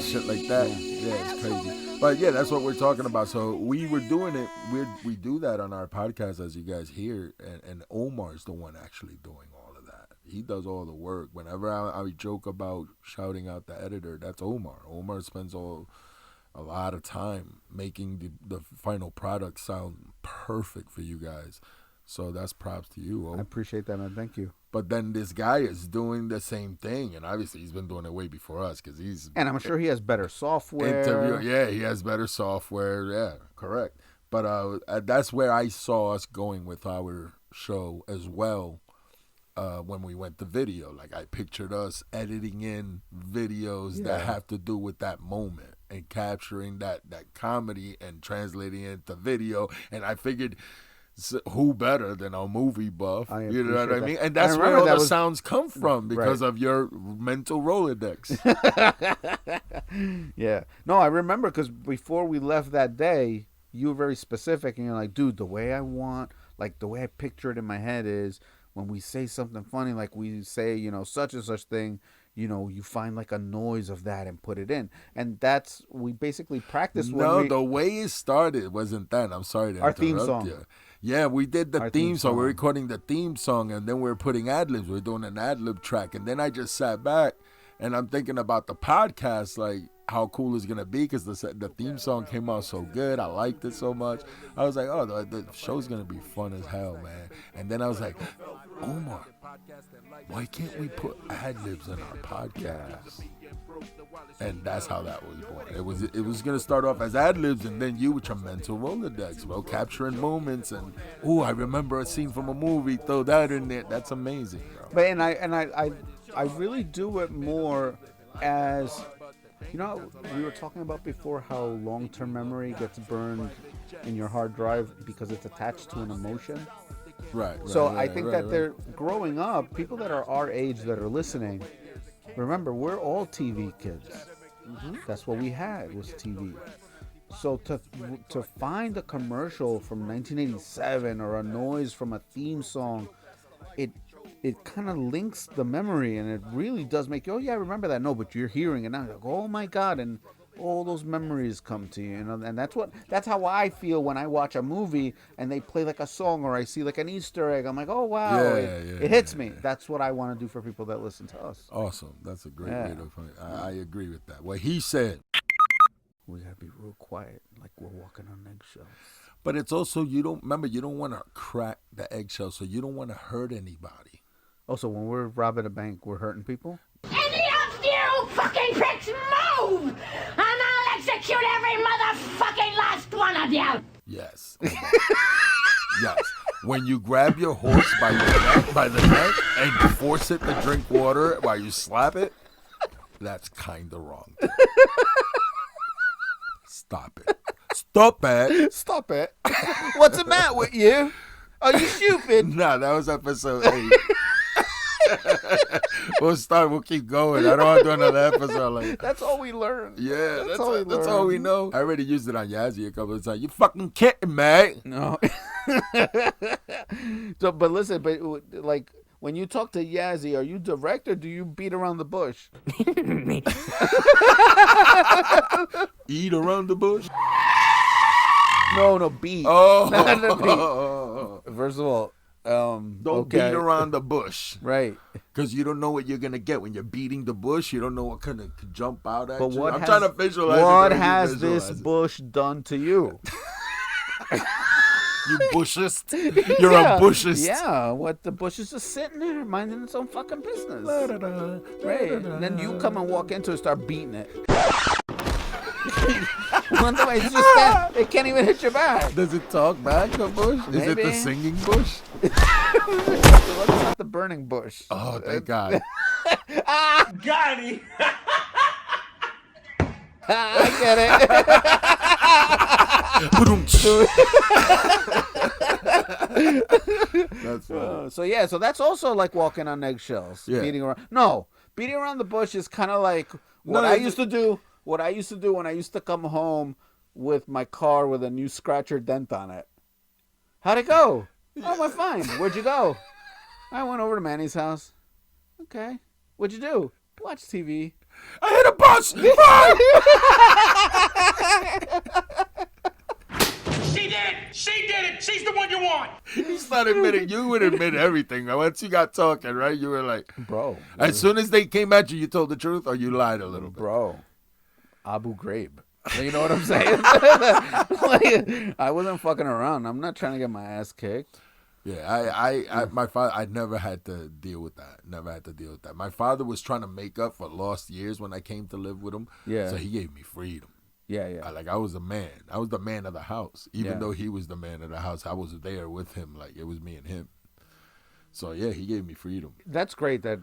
[SPEAKER 3] Shit like that. Yeah, it's crazy. But yeah, that's what we're talking about. So we were doing it. We do that on our podcast, as you guys hear, and Omar's the one actually doing all of that. He does all the work. Whenever I joke about shouting out the editor, that's Omar. Omar spends a lot of time making the final product sound perfect for you guys. So that's props to you.
[SPEAKER 2] I appreciate that, man. Thank you.
[SPEAKER 3] But then this guy is doing the same thing, and obviously he's been doing it way before us because he's.
[SPEAKER 2] And I'm sure he has better software.
[SPEAKER 3] Yeah, he has better software. Yeah, correct. But that's where I saw us going with our show as well. When we went to video, like I pictured us editing in videos that have to do with that moment and capturing that comedy and translating it into video. And I figured, who better than a movie buff? You know what I mean? And that's where all the sounds come from because of your mental Rolodex.
[SPEAKER 2] Yeah. No, I remember because before we left that day, you were very specific and you're like, dude, the way I picture it in my head is when we say something funny, like we say, such and such thing, you find like a noise of that and put it in, and we basically practice.
[SPEAKER 3] The way it started wasn't that. I'm sorry to interrupt
[SPEAKER 2] theme song.
[SPEAKER 3] you. Yeah, we did the theme song. We're recording the theme song, and then we're putting ad libs. We're doing an ad lib track, and then I just sat back, and I'm thinking about the podcast, like how cool it's gonna be, because the theme song came out so good. I liked it so much. I was like, oh, the show's gonna be fun as hell, man. And then I was like, Omar, why can't we put ad libs in our podcast? And that's how that was born. It was gonna start off as ad libs, and then you with your mental Rolodex, bro, capturing moments, and I remember a scene from a movie. Throw that in there. That's amazing, bro.
[SPEAKER 2] But I really do it more as, we were talking about before how long-term memory gets burned in your hard drive because it's attached to an emotion.
[SPEAKER 3] Right.
[SPEAKER 2] So I think that they're growing up. People that are our age that are listening. Remember, we're all TV kids. Mm-hmm. That's what we had, was TV. So to find a commercial from 1987 or a noise from a theme song, it kind of links the memory, and it really does make you, oh yeah, I remember that. No, but you're hearing it now. You're like, oh my God, and all those memories come to you, and that's how I feel when I watch a movie and they play like a song, or I see like an Easter egg. I'm like, oh wow, it hits me. That's what I want to do for people that listen to us.
[SPEAKER 3] Awesome. That's a great way to put it. I agree with that. What he said.
[SPEAKER 2] We gotta be real quiet, like we're walking on eggshells.
[SPEAKER 3] But it's also, you don't want to crack the eggshell, so you don't want to hurt anybody.
[SPEAKER 2] Also, when we're robbing a bank, we're hurting people?
[SPEAKER 10] Any of you fucking pricks move! And I'll execute every motherfucking last one of you!
[SPEAKER 3] Yes. Yes. When you grab your horse by the neck and force it to drink water while you slap it, that's kind of wrong. Stop it. Stop it.
[SPEAKER 2] Stop it. What's the matter with you? Are you stupid?
[SPEAKER 3] Nah, that was episode 8. We'll keep going. I don't want to do another episode like that.
[SPEAKER 2] That's all we learned.
[SPEAKER 3] Yeah, that's all we know. I already used it on Yazzie a couple of times. You fucking kidding, man?
[SPEAKER 2] No. But listen, like, when you talk to Yazzie, are you direct or do you beat around the bush?
[SPEAKER 3] Eat around the bush?
[SPEAKER 2] No, beat.
[SPEAKER 3] Oh.
[SPEAKER 2] First of all,
[SPEAKER 3] don't beat around the bush.
[SPEAKER 2] Right.
[SPEAKER 3] Because you don't know what you're going to get. When you're beating the bush, you don't know what kind of jump out at you.
[SPEAKER 2] I'm
[SPEAKER 3] trying to visualize
[SPEAKER 2] what has this bush done to you?
[SPEAKER 3] You bushist. You're a bushist.
[SPEAKER 2] Yeah, what the bush is just sitting there minding its own fucking business. Right. And then you come and walk into it and start beating it. It's just that it can't even hit your back.
[SPEAKER 3] Does it talk back, the bush?
[SPEAKER 2] Maybe.
[SPEAKER 3] Is it the singing bush?
[SPEAKER 2] It's not the burning bush.
[SPEAKER 3] Oh, thank God.
[SPEAKER 5] Got him!
[SPEAKER 2] I get it.
[SPEAKER 3] That's funny.
[SPEAKER 2] So that's also like walking on eggshells.
[SPEAKER 3] Yeah.
[SPEAKER 2] Beating around the bush is kind of like what I used to do. What I used to do when I used to come home with my car with a new scratch or dent on it. How'd it go? Oh, I'm fine. Where'd you go? I went over to Manny's house. Okay. What'd you do? Watch TV.
[SPEAKER 3] I hit a bus!
[SPEAKER 5] She did it! She's the one you want!
[SPEAKER 3] He's not admitting. You would admit everything. Once you got talking, right? You were like,
[SPEAKER 2] bro.
[SPEAKER 3] As soon as they came at you, you told the truth, or you lied a little bit?
[SPEAKER 2] Bro. Abu Ghraib. You know what I'm saying? I wasn't fucking around. I'm not trying to get my ass kicked.
[SPEAKER 3] Yeah, my father, I never had to deal with that. My father was trying to make up for lost years when I came to live with him. Yeah. So he gave me freedom.
[SPEAKER 2] Yeah.
[SPEAKER 3] I was a man. I was the man of the house. Even though he was the man of the house, I was there with him. Like, it was me and him. So, yeah, he gave me freedom.
[SPEAKER 2] That's great that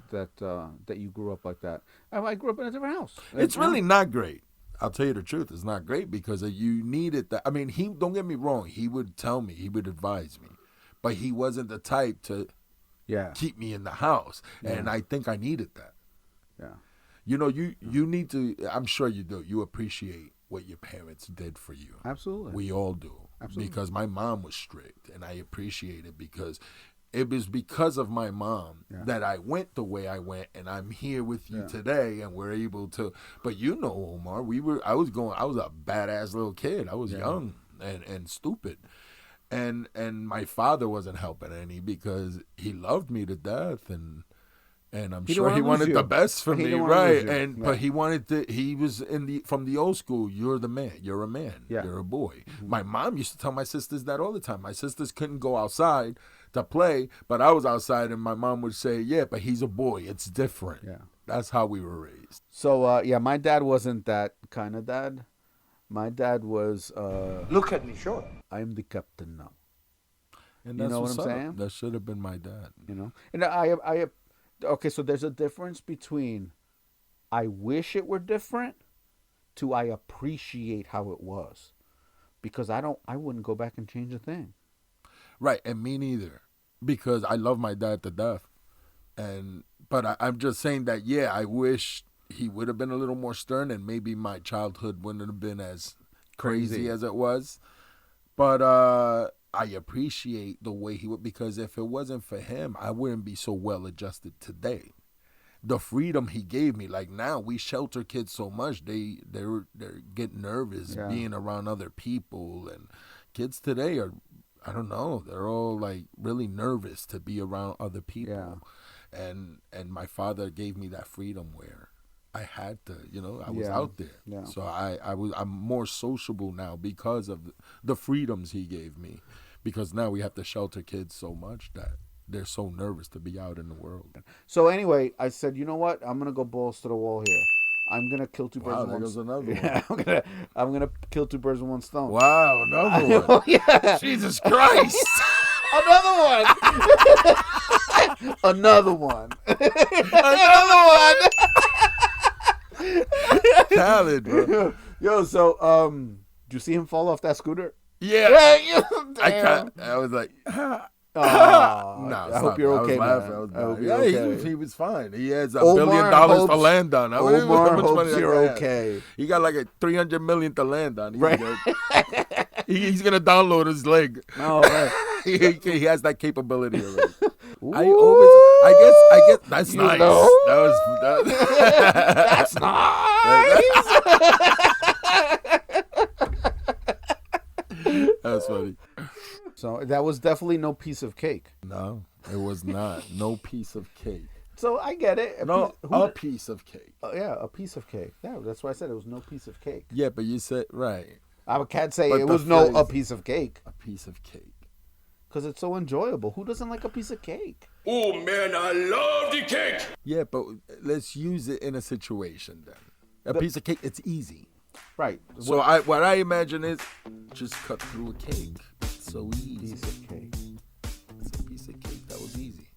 [SPEAKER 2] you grew up like that. I grew up in a different house.
[SPEAKER 3] It's really not great. I'll tell you the truth. It's not great because you needed that. I mean, don't get me wrong. He would tell me. He would advise me. But he wasn't the type to keep me in the house. Yeah. And I think I needed that.
[SPEAKER 2] Yeah.
[SPEAKER 3] You know, you need to, I'm sure you do. You appreciate what your parents did for you.
[SPEAKER 2] Absolutely.
[SPEAKER 3] We all do.
[SPEAKER 2] Absolutely.
[SPEAKER 3] Because my mom was strict, and I appreciate it because it was because of my mom that I went the way I went, and I'm here with you today, and we're able to. But Omar, I was a badass little kid. I was young and stupid, and my father wasn't helping any because he loved me to death, and I'm sure he wanted the best for me, right? But he wanted to. He was from the old school. You're the man. You're a man. Yeah. You're a boy. Mm-hmm. My mom used to tell my sisters that all the time. My sisters couldn't go outside to play, but I was outside, and my mom would say, "Yeah, but he's a boy. It's different." Yeah, that's how we were raised.
[SPEAKER 2] So my dad wasn't that kind of dad. My dad was.
[SPEAKER 4] Look at me, sure.
[SPEAKER 2] I'm the captain now.
[SPEAKER 3] And
[SPEAKER 2] you know what I'm saying?
[SPEAKER 3] That should have been my dad.
[SPEAKER 2] And I. Okay, so there's a difference between I wish it were different to I appreciate how it was, because I wouldn't go back and change a thing.
[SPEAKER 3] Right, and me neither, because I love my dad to death, but I'm just saying that I wish he would have been a little more stern, and maybe my childhood wouldn't have been as crazy as it was, but I appreciate the way he would, because if it wasn't for him, I wouldn't be so well adjusted today. The freedom he gave me, like now we shelter kids so much, they get nervous being around other people, and kids today are, I don't know, they're all like really nervous to be around other people. And my father gave me that freedom where I had to, I was out there. Yeah. So I'm more sociable now because of the freedoms he gave me. Because now we have to shelter kids so much that they're so nervous to be out in the world.
[SPEAKER 2] So anyway, I said, you know what? I'm gonna go balls to the wall here. I'm gonna kill two birds with one stone.
[SPEAKER 3] Another one.
[SPEAKER 2] I'm gonna kill two birds with one stone.
[SPEAKER 3] Wow, another one.
[SPEAKER 2] Yeah.
[SPEAKER 3] Jesus Christ.
[SPEAKER 2] Another one. Another one. Another one.
[SPEAKER 3] Talent, bro.
[SPEAKER 2] Yo, so did you see him fall off that scooter?
[SPEAKER 3] Yeah.
[SPEAKER 2] Damn.
[SPEAKER 3] I was like,
[SPEAKER 2] no, I hope you're okay, man.
[SPEAKER 3] He was fine. He has $1 billion to land on.
[SPEAKER 2] Omar hopes you're okay.
[SPEAKER 3] He got like $300 million to land on.
[SPEAKER 2] Right.
[SPEAKER 3] He's gonna download his leg.
[SPEAKER 2] Oh, right.
[SPEAKER 3] he has that capability already. I guess that's nice.
[SPEAKER 2] That's nice.
[SPEAKER 3] That's funny.
[SPEAKER 2] So that was definitely no piece of cake.
[SPEAKER 3] No, it was not. No piece of cake.
[SPEAKER 2] So I get it.
[SPEAKER 3] A piece of cake.
[SPEAKER 2] Yeah, a piece of cake. Yeah, that's why I said it was no piece of cake.
[SPEAKER 3] Yeah, but you said, right.
[SPEAKER 2] I can't say it was a piece of cake.
[SPEAKER 3] A piece of cake.
[SPEAKER 2] Because it's so enjoyable. Who doesn't like a piece of cake?
[SPEAKER 4] Oh, man, I love the cake.
[SPEAKER 3] Yeah, but let's use it in a situation then. A piece of cake, it's easy.
[SPEAKER 2] Right.
[SPEAKER 3] So what I imagine is just cut through a cake. It's so easy.
[SPEAKER 2] Piece of cake.
[SPEAKER 3] It's a piece of cake. That was easy.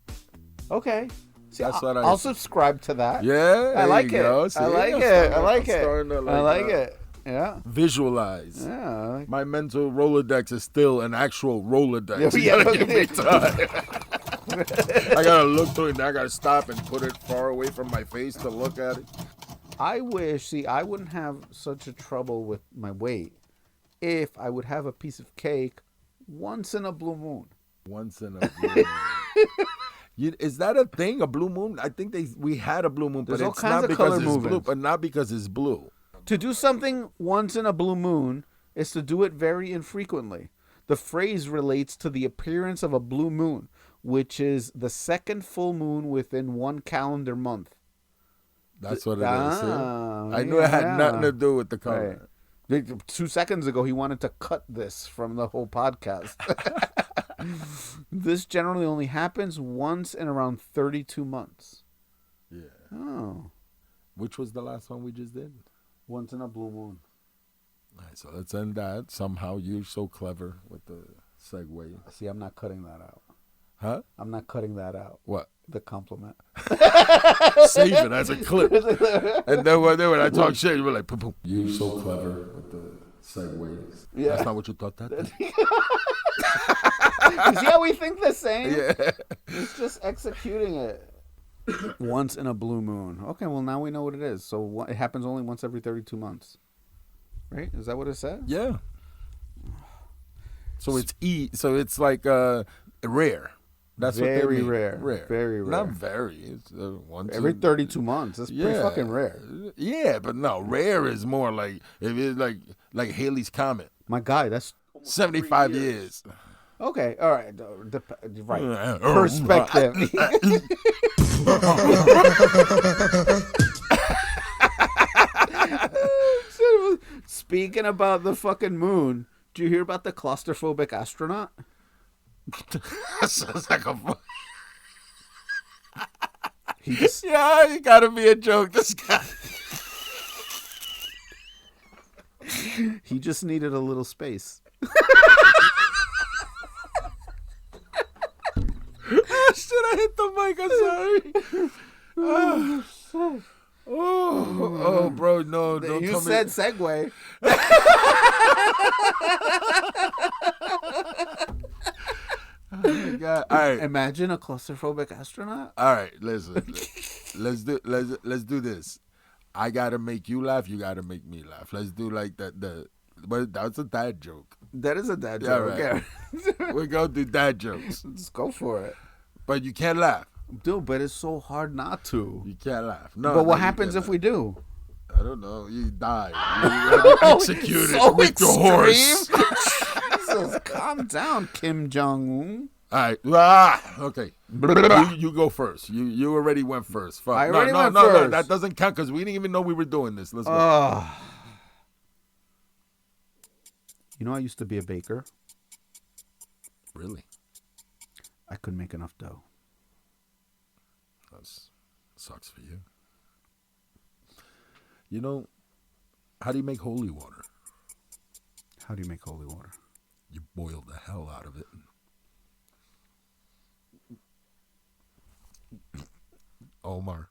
[SPEAKER 2] Okay. See,
[SPEAKER 3] that's what
[SPEAKER 2] I'll subscribe to that.
[SPEAKER 3] Yeah,
[SPEAKER 2] I like it. I like it. I like it. I like it. Yeah.
[SPEAKER 3] Visualize.
[SPEAKER 2] Yeah.
[SPEAKER 3] My mental Rolodex is still an actual Rolodex.
[SPEAKER 2] Yeah,
[SPEAKER 3] gotta give me time. I gotta look through it. I gotta stop and put it far away from my face to look at it.
[SPEAKER 2] I wish, I wouldn't have such a trouble with my weight if I would have a piece of cake once in a blue moon.
[SPEAKER 3] Once in a blue moon. Is that a thing, a blue moon? I think we had a blue moon,
[SPEAKER 2] There's
[SPEAKER 3] but it's not because it's blue, but not because it's blue.
[SPEAKER 2] To do something once in a blue moon is to do it very infrequently. The phrase relates to the appearance of a blue moon, which is the second full moon within one calendar month.
[SPEAKER 3] That's what it is. I knew it had nothing to do with the color.
[SPEAKER 2] Right. 2 seconds ago, he wanted to cut this from the whole podcast. This generally only happens once in around 32 months.
[SPEAKER 3] Yeah.
[SPEAKER 2] Oh.
[SPEAKER 3] Which was the last one we just did?
[SPEAKER 2] Once in a blue moon.
[SPEAKER 3] All right, so let's end that. Somehow you're so clever with the segue.
[SPEAKER 2] See, I'm not cutting that out.
[SPEAKER 3] Huh?
[SPEAKER 2] I'm not cutting that out.
[SPEAKER 3] What?
[SPEAKER 2] The compliment.
[SPEAKER 3] Save it as a clip. And then when I talk shit, you were like, boom. You're so clever with the segues. Yeah. That's not what you thought that did.
[SPEAKER 2] You see how we think the same?
[SPEAKER 3] Yeah.
[SPEAKER 2] It's just executing it. Once in a blue moon. Okay, well, now we know what it is. So it happens only once every 32 months. Right? Is that what it said?
[SPEAKER 3] Yeah. So it's like rare. That's
[SPEAKER 2] very
[SPEAKER 3] what they mean.
[SPEAKER 2] rare.
[SPEAKER 3] Rare.
[SPEAKER 2] Very rare.
[SPEAKER 3] Not very. It's
[SPEAKER 2] every 32 months. That's pretty fucking rare.
[SPEAKER 3] Yeah, but no, rare is more like if it's like Halley's Comet.
[SPEAKER 2] My guy, that's
[SPEAKER 3] 75 years.
[SPEAKER 2] Okay, all right, right. Perspective. Speaking about the fucking moon, do you hear about the claustrophobic astronaut?
[SPEAKER 3] Sounds like a.
[SPEAKER 2] Yeah,
[SPEAKER 3] it gotta be a joke. This guy.
[SPEAKER 2] He just needed a little space.
[SPEAKER 3] Shit, I hit the mic. I'm sorry. Oh, bro, no. Don't
[SPEAKER 2] You
[SPEAKER 3] tell
[SPEAKER 2] said
[SPEAKER 3] me.
[SPEAKER 2] segue.
[SPEAKER 3] Oh my God. All right.
[SPEAKER 2] Imagine a claustrophobic astronaut.
[SPEAKER 3] All right, listen. let's do this. I gotta make you laugh. You gotta make me laugh. Let's do like that. But that's a dad joke.
[SPEAKER 2] That is a dad joke.
[SPEAKER 3] Right. We're gonna do dad jokes.
[SPEAKER 2] Let's go for it.
[SPEAKER 3] But you can't laugh.
[SPEAKER 2] Dude, but it's so hard not to.
[SPEAKER 3] You can't laugh. No.
[SPEAKER 2] But what happens if we do?
[SPEAKER 3] I don't know. You die. You're executed
[SPEAKER 2] so
[SPEAKER 3] with your horse.
[SPEAKER 2] Jesus, calm down, Kim Jong-un.
[SPEAKER 3] All right. Okay. You go first. You already went first. Fuck.
[SPEAKER 2] I already went
[SPEAKER 3] No,
[SPEAKER 2] first.
[SPEAKER 3] that doesn't count because we didn't even know we were doing this. Let's go.
[SPEAKER 2] You know, I used to be a baker.
[SPEAKER 3] Really?
[SPEAKER 2] I couldn't make enough dough.
[SPEAKER 3] That sucks for you. You know, how do you make holy water?
[SPEAKER 2] How do you make holy water?
[SPEAKER 3] You boil the hell out of it. Omar.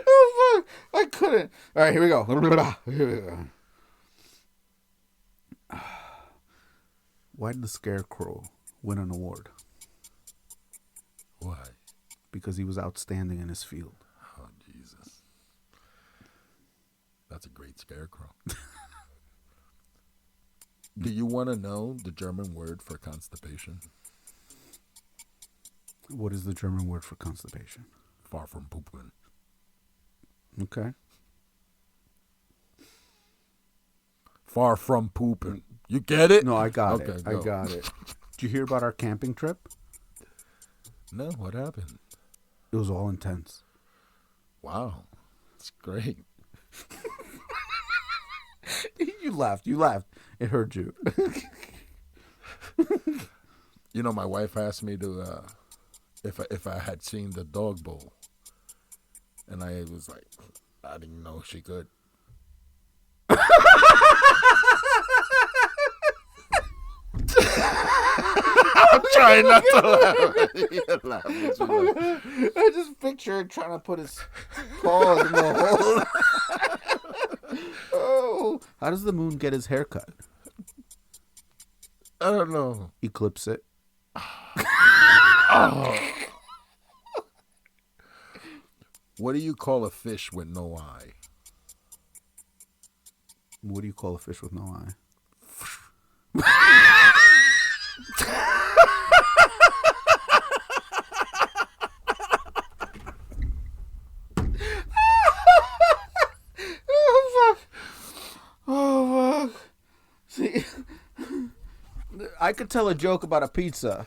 [SPEAKER 2] Oh, fuck. I couldn't. All right, here we go. Why did the Scarecrow win an award?
[SPEAKER 3] Why?
[SPEAKER 2] Because he was outstanding in his field.
[SPEAKER 3] Oh, Jesus. That's a great scarecrow. Do you want to know the German word for constipation?
[SPEAKER 2] What is the German word for constipation?
[SPEAKER 3] Far from pooping.
[SPEAKER 2] Okay.
[SPEAKER 3] Far from pooping. You get it?
[SPEAKER 2] No, I got
[SPEAKER 3] Okay,
[SPEAKER 2] it.
[SPEAKER 3] go.
[SPEAKER 2] I got it. Did you hear about our camping trip?
[SPEAKER 3] No, what happened?
[SPEAKER 2] It was all intense.
[SPEAKER 3] Wow. It's great.
[SPEAKER 2] You laughed. You laughed. It hurt you.
[SPEAKER 3] You know, my wife asked me to if I had seen the dog bowl, and I was like, I didn't know she could. I'm trying not to laugh.
[SPEAKER 2] I just picture her trying to put his paws in the hole. Oh, how does the moon get his haircut?
[SPEAKER 3] I don't know.
[SPEAKER 2] Eclipse it.
[SPEAKER 3] Oh. What do you call a fish with no eye?
[SPEAKER 2] What do you call a fish with no eye? Oh, fuck. Oh, fuck. See, I could tell a joke about a pizza,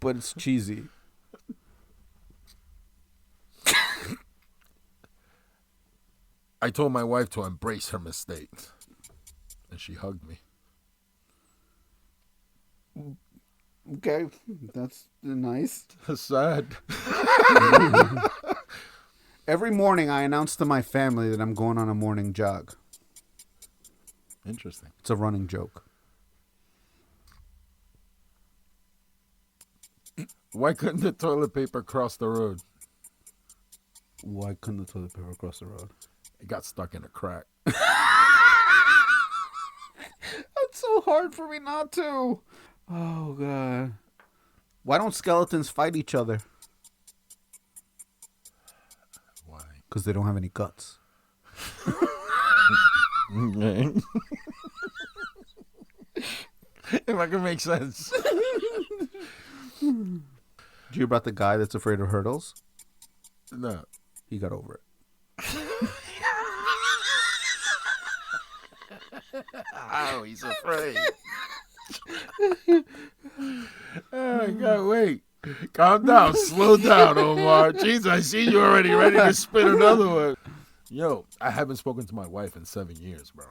[SPEAKER 2] but it's cheesy.
[SPEAKER 3] I told my wife to embrace her mistakes, and she hugged me.
[SPEAKER 2] Okay, that's nice.
[SPEAKER 3] Sad.
[SPEAKER 2] Every morning I announce to my family that I'm going on a morning jog.
[SPEAKER 3] Interesting.
[SPEAKER 2] It's a running joke.
[SPEAKER 3] Why couldn't the toilet paper cross the road?
[SPEAKER 2] Why couldn't the toilet paper cross the road?
[SPEAKER 3] It got stuck in a crack.
[SPEAKER 2] That's so hard for me not to. Oh, God. Why don't skeletons fight each other?
[SPEAKER 3] Why?
[SPEAKER 2] Because they don't have any guts.
[SPEAKER 3] If I can make sense.
[SPEAKER 2] Did you hear about the guy that's afraid of hurdles?
[SPEAKER 3] No.
[SPEAKER 2] He got over it.
[SPEAKER 3] Oh, he's afraid. Oh, God, wait. Calm down. Slow down, Omar. Jeez, I see you already ready to spit another one. Yo, I haven't spoken to my wife in 7 years, bro.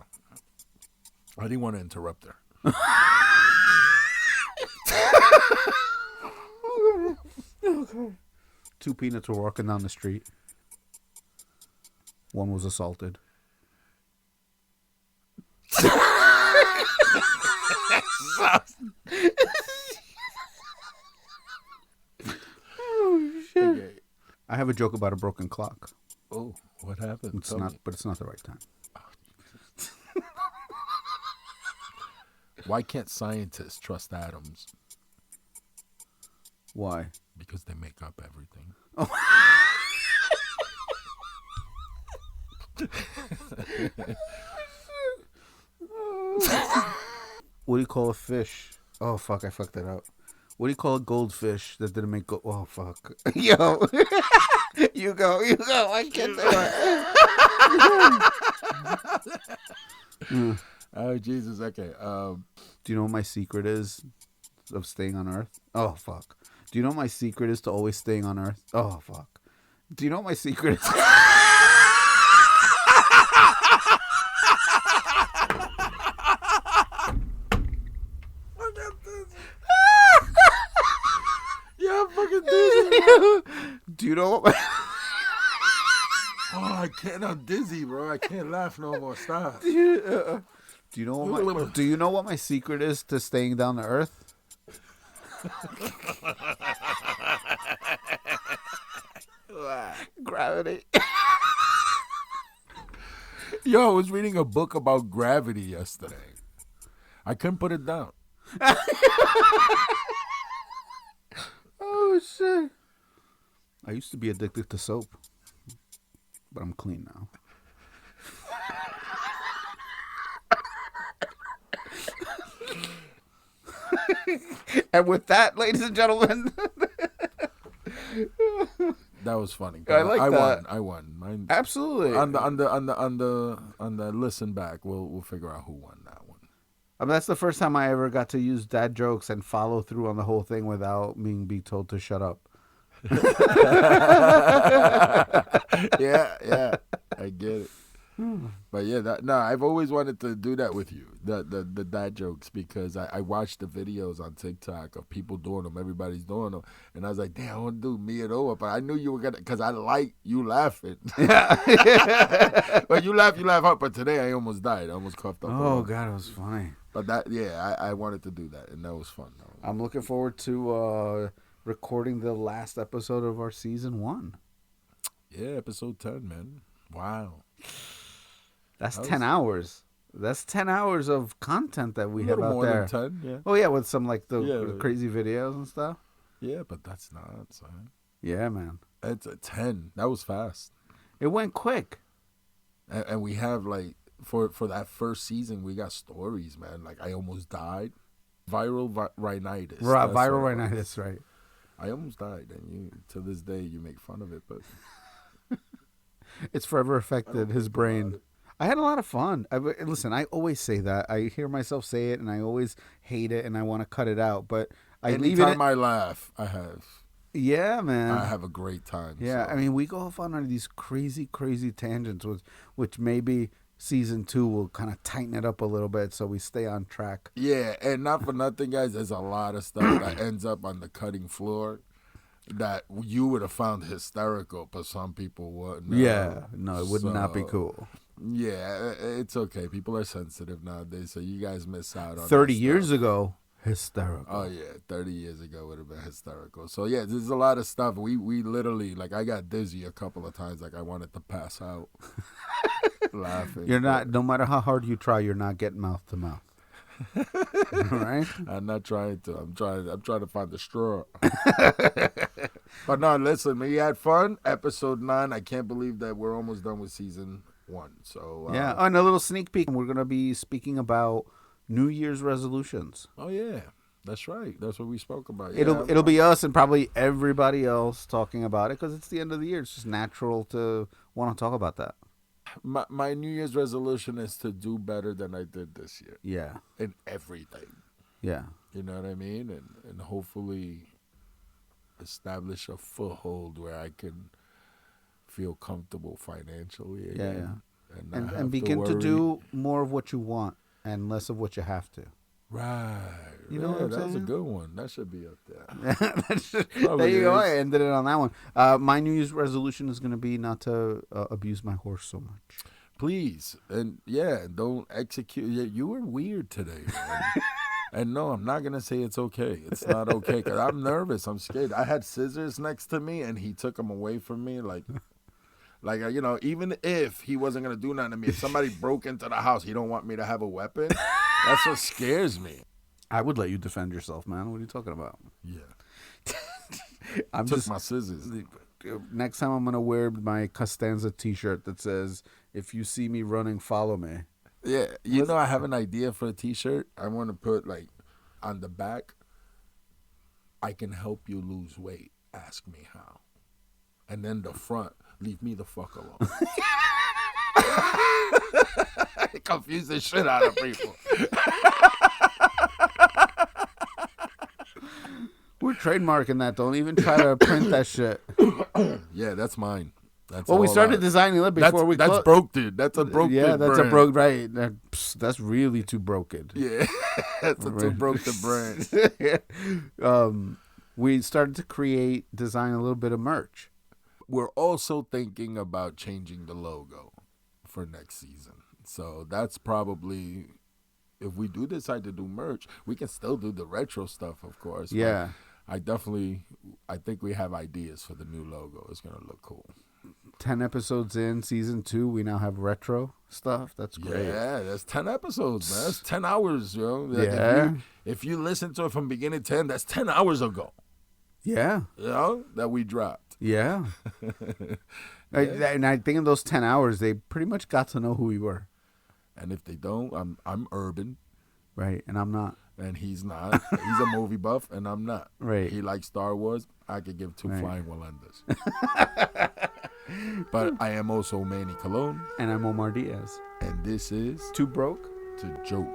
[SPEAKER 3] I didn't want to interrupt her.
[SPEAKER 2] Two peanuts were walking down the street. One was assaulted. Oh, shit. Okay. I have a joke about a broken clock.
[SPEAKER 3] Oh, what happened?
[SPEAKER 2] It's not, but it's not the right time.
[SPEAKER 3] Why can't scientists trust atoms?
[SPEAKER 2] Why?
[SPEAKER 3] Because they make up everything.
[SPEAKER 2] Oh. What do you call a fish? Oh, fuck, I fucked that up. What do you call a goldfish that didn't make go? Oh, fuck. Yo. You go. I can't do it.
[SPEAKER 3] Oh, Jesus. Okay.
[SPEAKER 2] Do you know what my secret is of staying on Earth? Oh, fuck. Do you know what my secret is to always staying on Earth? Oh, fuck. Do you know what my secret is?
[SPEAKER 3] Yeah, I'm fucking dizzy.
[SPEAKER 2] Do you know what?
[SPEAKER 3] Oh, I can't. I'm dizzy, bro. I can't laugh no more. Stop.
[SPEAKER 2] Do you know what my secret is to staying down to Earth? Gravity.
[SPEAKER 3] Yo, I was reading a book about gravity yesterday. I couldn't put it down.
[SPEAKER 2] Oh, shit. I used to be addicted to soap, but I'm clean now. And with that, ladies and gentlemen,
[SPEAKER 3] that was funny.
[SPEAKER 2] I like that.
[SPEAKER 3] I won.
[SPEAKER 2] Absolutely.
[SPEAKER 3] On the listen back, we'll figure out who won that one.
[SPEAKER 2] I mean, that's the first time I ever got to use dad jokes and follow through on the whole thing without being told to shut up.
[SPEAKER 3] Yeah, I get it. But yeah, I've always wanted to do that with you, the dad jokes, because I watched the videos on TikTok of people doing them. Everybody's doing them, and I was like, damn, I want to do me and Omar, but I knew you were gonna, because I like you laughing. Yeah. But you laugh hard. But today I almost died. I almost coughed up.
[SPEAKER 2] Oh God, it was funny.
[SPEAKER 3] But I wanted to do that, and that was fun.
[SPEAKER 2] I'm looking forward to recording the last episode of our season 1.
[SPEAKER 3] Yeah, episode 10, man. Wow.
[SPEAKER 2] That's 10 hours. That's 10 hours of content that we have out
[SPEAKER 3] more
[SPEAKER 2] there.
[SPEAKER 3] Than 10, yeah.
[SPEAKER 2] Oh, yeah, with some like the crazy videos and stuff.
[SPEAKER 3] Yeah, but that's not, son.
[SPEAKER 2] Yeah, man.
[SPEAKER 3] It's a 10. That was fast.
[SPEAKER 2] It went quick.
[SPEAKER 3] And we have, like, for that first season, we got stories, man. Like, I almost died. Viral rhinitis.
[SPEAKER 2] Viral rhinitis, right.
[SPEAKER 3] I almost died, and to this day, you make fun of it, but...
[SPEAKER 2] It's forever affected his brain. I had a lot of fun. Listen, I always say that. I hear myself say it, and I always hate it, and I want to cut it out. But
[SPEAKER 3] anytime I laugh, I have.
[SPEAKER 2] Yeah, man.
[SPEAKER 3] I have a great time.
[SPEAKER 2] Yeah,
[SPEAKER 3] so.
[SPEAKER 2] I mean, we go off on these crazy, crazy tangents, which maybe season 2 will kind of tighten it up a little bit so we stay on track.
[SPEAKER 3] Yeah, and not for nothing, guys, there's a lot of stuff that ends up on the cutting floor that you would have found hysterical, but some people wouldn't.
[SPEAKER 2] Yeah, no, it would not be cool.
[SPEAKER 3] Yeah, it's okay. People are sensitive nowadays, so you guys miss out on
[SPEAKER 2] 30 years ago, hysterical.
[SPEAKER 3] Oh, yeah, 30 years ago would have been hysterical. So, yeah, there's a lot of stuff. We literally, like, I got dizzy a couple of times. Like, I wanted to pass out laughing.
[SPEAKER 2] You're not, no matter how hard you try, you're not getting mouth to mouth. Right?
[SPEAKER 3] I'm not trying to. I'm trying to find the straw. But no, listen, we had fun. Episode 9. I can't believe that we're almost done with season 1. So
[SPEAKER 2] yeah, and a little sneak peek. We're gonna be speaking about New Year's resolutions.
[SPEAKER 3] Oh yeah, that's right. That's what we spoke about. Yeah,
[SPEAKER 2] It'll be us and probably everybody else talking about it because it's the end of the year. It's just natural to want to talk about that.
[SPEAKER 3] My New Year's resolution is to do better than I did this year.
[SPEAKER 2] Yeah.
[SPEAKER 3] In everything.
[SPEAKER 2] Yeah.
[SPEAKER 3] You know what I mean? And hopefully establish a foothold where I can feel comfortable financially again.
[SPEAKER 2] Yeah.
[SPEAKER 3] And,
[SPEAKER 2] and begin to do more of what you want and less of what you have to.
[SPEAKER 3] Right.
[SPEAKER 2] You know what I'm
[SPEAKER 3] that's
[SPEAKER 2] saying?
[SPEAKER 3] a good one. That should be up there.
[SPEAKER 2] There you go. I ended it on that one. My New Year's resolution is going to be not to abuse my horse so much.
[SPEAKER 3] Please. And don't execute. Yeah, you were weird today, man. And no, I'm not going to say it's okay. It's not okay because I'm nervous. I'm scared. I had scissors next to me and he took them away from me like, even if he wasn't going to do nothing to me, if somebody broke into the house, he don't want me to have a weapon. That's what scares me.
[SPEAKER 2] I would let you defend yourself, man. What are you talking about?
[SPEAKER 3] Yeah.
[SPEAKER 2] Took
[SPEAKER 3] my scissors.
[SPEAKER 2] Next time I'm going to wear my Costanza t-shirt that says, if you see me running, follow me.
[SPEAKER 3] Yeah. I have an idea for a t-shirt. I want to put, on the back, I can help you lose weight. Ask me how. And then the front, leave me the fuck alone. Confuse the shit out of people.
[SPEAKER 2] We're trademarking that. Don't even try to print that shit.
[SPEAKER 3] Yeah, that's mine. That's
[SPEAKER 2] we started designing it before we
[SPEAKER 3] closed. That's broke, dude. That's a broke.
[SPEAKER 2] Yeah, that's
[SPEAKER 3] brand.
[SPEAKER 2] a broke. Right. That's really too broken.
[SPEAKER 3] Yeah, that's a too broke the brand.
[SPEAKER 2] We started to design a little bit of merch.
[SPEAKER 3] We're also thinking about changing the logo for next season. So that's probably, if we do decide to do merch, we can still do the retro stuff, of course.
[SPEAKER 2] Yeah.
[SPEAKER 3] I think we have ideas for the new logo. It's going to look cool.
[SPEAKER 2] 10 episodes in season 2, we now have retro stuff. That's great.
[SPEAKER 3] Yeah, that's 10 episodes, man. That's 10 hours, yo.
[SPEAKER 2] Yeah.
[SPEAKER 3] If you listen to it from beginning to end, that's 10 hours ago.
[SPEAKER 2] Yeah.
[SPEAKER 3] That we dropped.
[SPEAKER 2] Yeah. And I think in those 10 hours, they pretty much got to know who we were.
[SPEAKER 3] And if they don't, I'm urban.
[SPEAKER 2] Right, and I'm not.
[SPEAKER 3] And he's not. He's a movie buff, and I'm not.
[SPEAKER 2] Right.
[SPEAKER 3] He likes Star Wars. I could give two flying Walendas. But I am also Manny Colon.
[SPEAKER 2] And I'm Omar Diaz.
[SPEAKER 3] And this is
[SPEAKER 2] Too Broke
[SPEAKER 3] to Joke.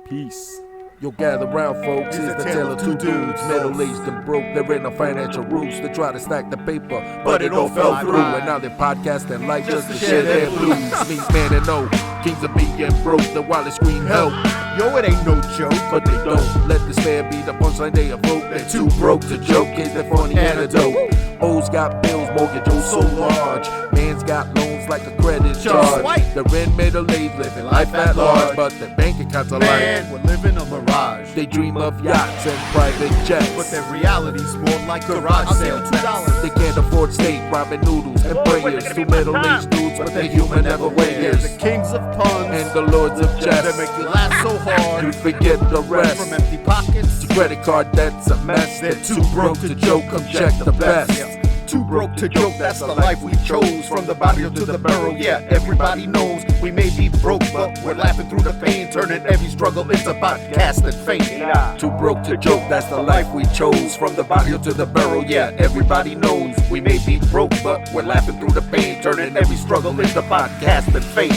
[SPEAKER 3] Peace. Yo, gather round, folks. It's the tale of two dudes, middle-aged and broke. They're in the financial roots. They try to stack the paper, but it all fell through. And now they're podcasting like just to share their blues. Meet man and no, kings of being broke. The while they scream help.
[SPEAKER 1] Yo, it ain't no joke.
[SPEAKER 3] But they don't let despair be the punchline they evoke. They're too broke to joke. Is the funny antidote? O's got bills, mortgage oh so large. Man's got loans like a credit charge. They're in middle age, living life at large, but their bank accounts are
[SPEAKER 1] Man, we're living a mirage.
[SPEAKER 3] They dream of yachts and private jets,
[SPEAKER 1] but their reality's more like garage sale. $2.
[SPEAKER 3] They can't afford steak, ramen noodles, and prayers. Two middle-aged dudes, but they're human everywhere.
[SPEAKER 1] The kings of puns
[SPEAKER 3] and the lords of chess.
[SPEAKER 1] They make you laugh so hard
[SPEAKER 3] you forget the rest.
[SPEAKER 1] From empty pockets
[SPEAKER 3] to credit card debt's a mess. They're too broke to joke. Come check the best.
[SPEAKER 1] Too broke to joke, that's the life we chose. From the barrio to the barrel, yeah, everybody knows. We may be broke, but we're laughing through the pain, turning every struggle into podcast and fame.
[SPEAKER 3] Too broke to joke, that's the life we chose. From the barrio to the barrel, yeah, everybody knows. We may be broke, but we're laughing through the pain, turning every struggle into podcast and fame.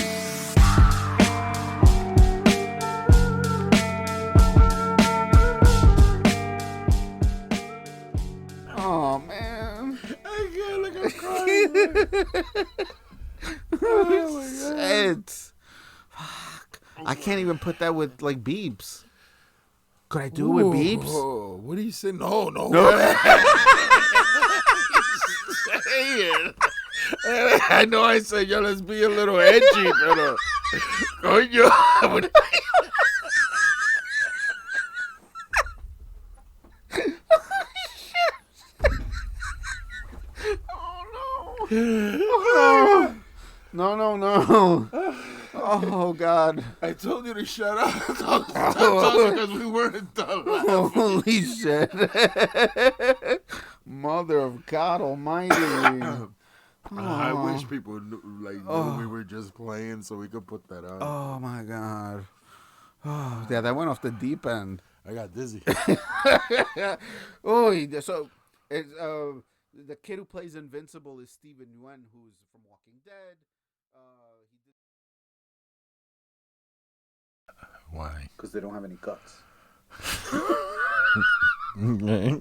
[SPEAKER 2] Oh, man.
[SPEAKER 3] I can't look, I'm crying.
[SPEAKER 2] Fuck. I can't even put that with, beeps. Could I do it with beeps?
[SPEAKER 3] Oh, what do you say? No. I know I said, yo, let's be a little edgy, pero... Coño.
[SPEAKER 2] No. Oh, God.
[SPEAKER 3] I told you to shut up. Because we weren't done.
[SPEAKER 2] Holy shit. Mother of God Almighty.
[SPEAKER 3] I wish people knew we were just playing so we could put that on.
[SPEAKER 2] Oh, my God. Oh, yeah, that went off the deep end.
[SPEAKER 3] I got dizzy.
[SPEAKER 2] So it's the kid who plays Invincible is Steven Yeun, who's from Walking Dead. He did
[SPEAKER 3] Why?
[SPEAKER 2] because they don't have any guts.
[SPEAKER 3] Okay.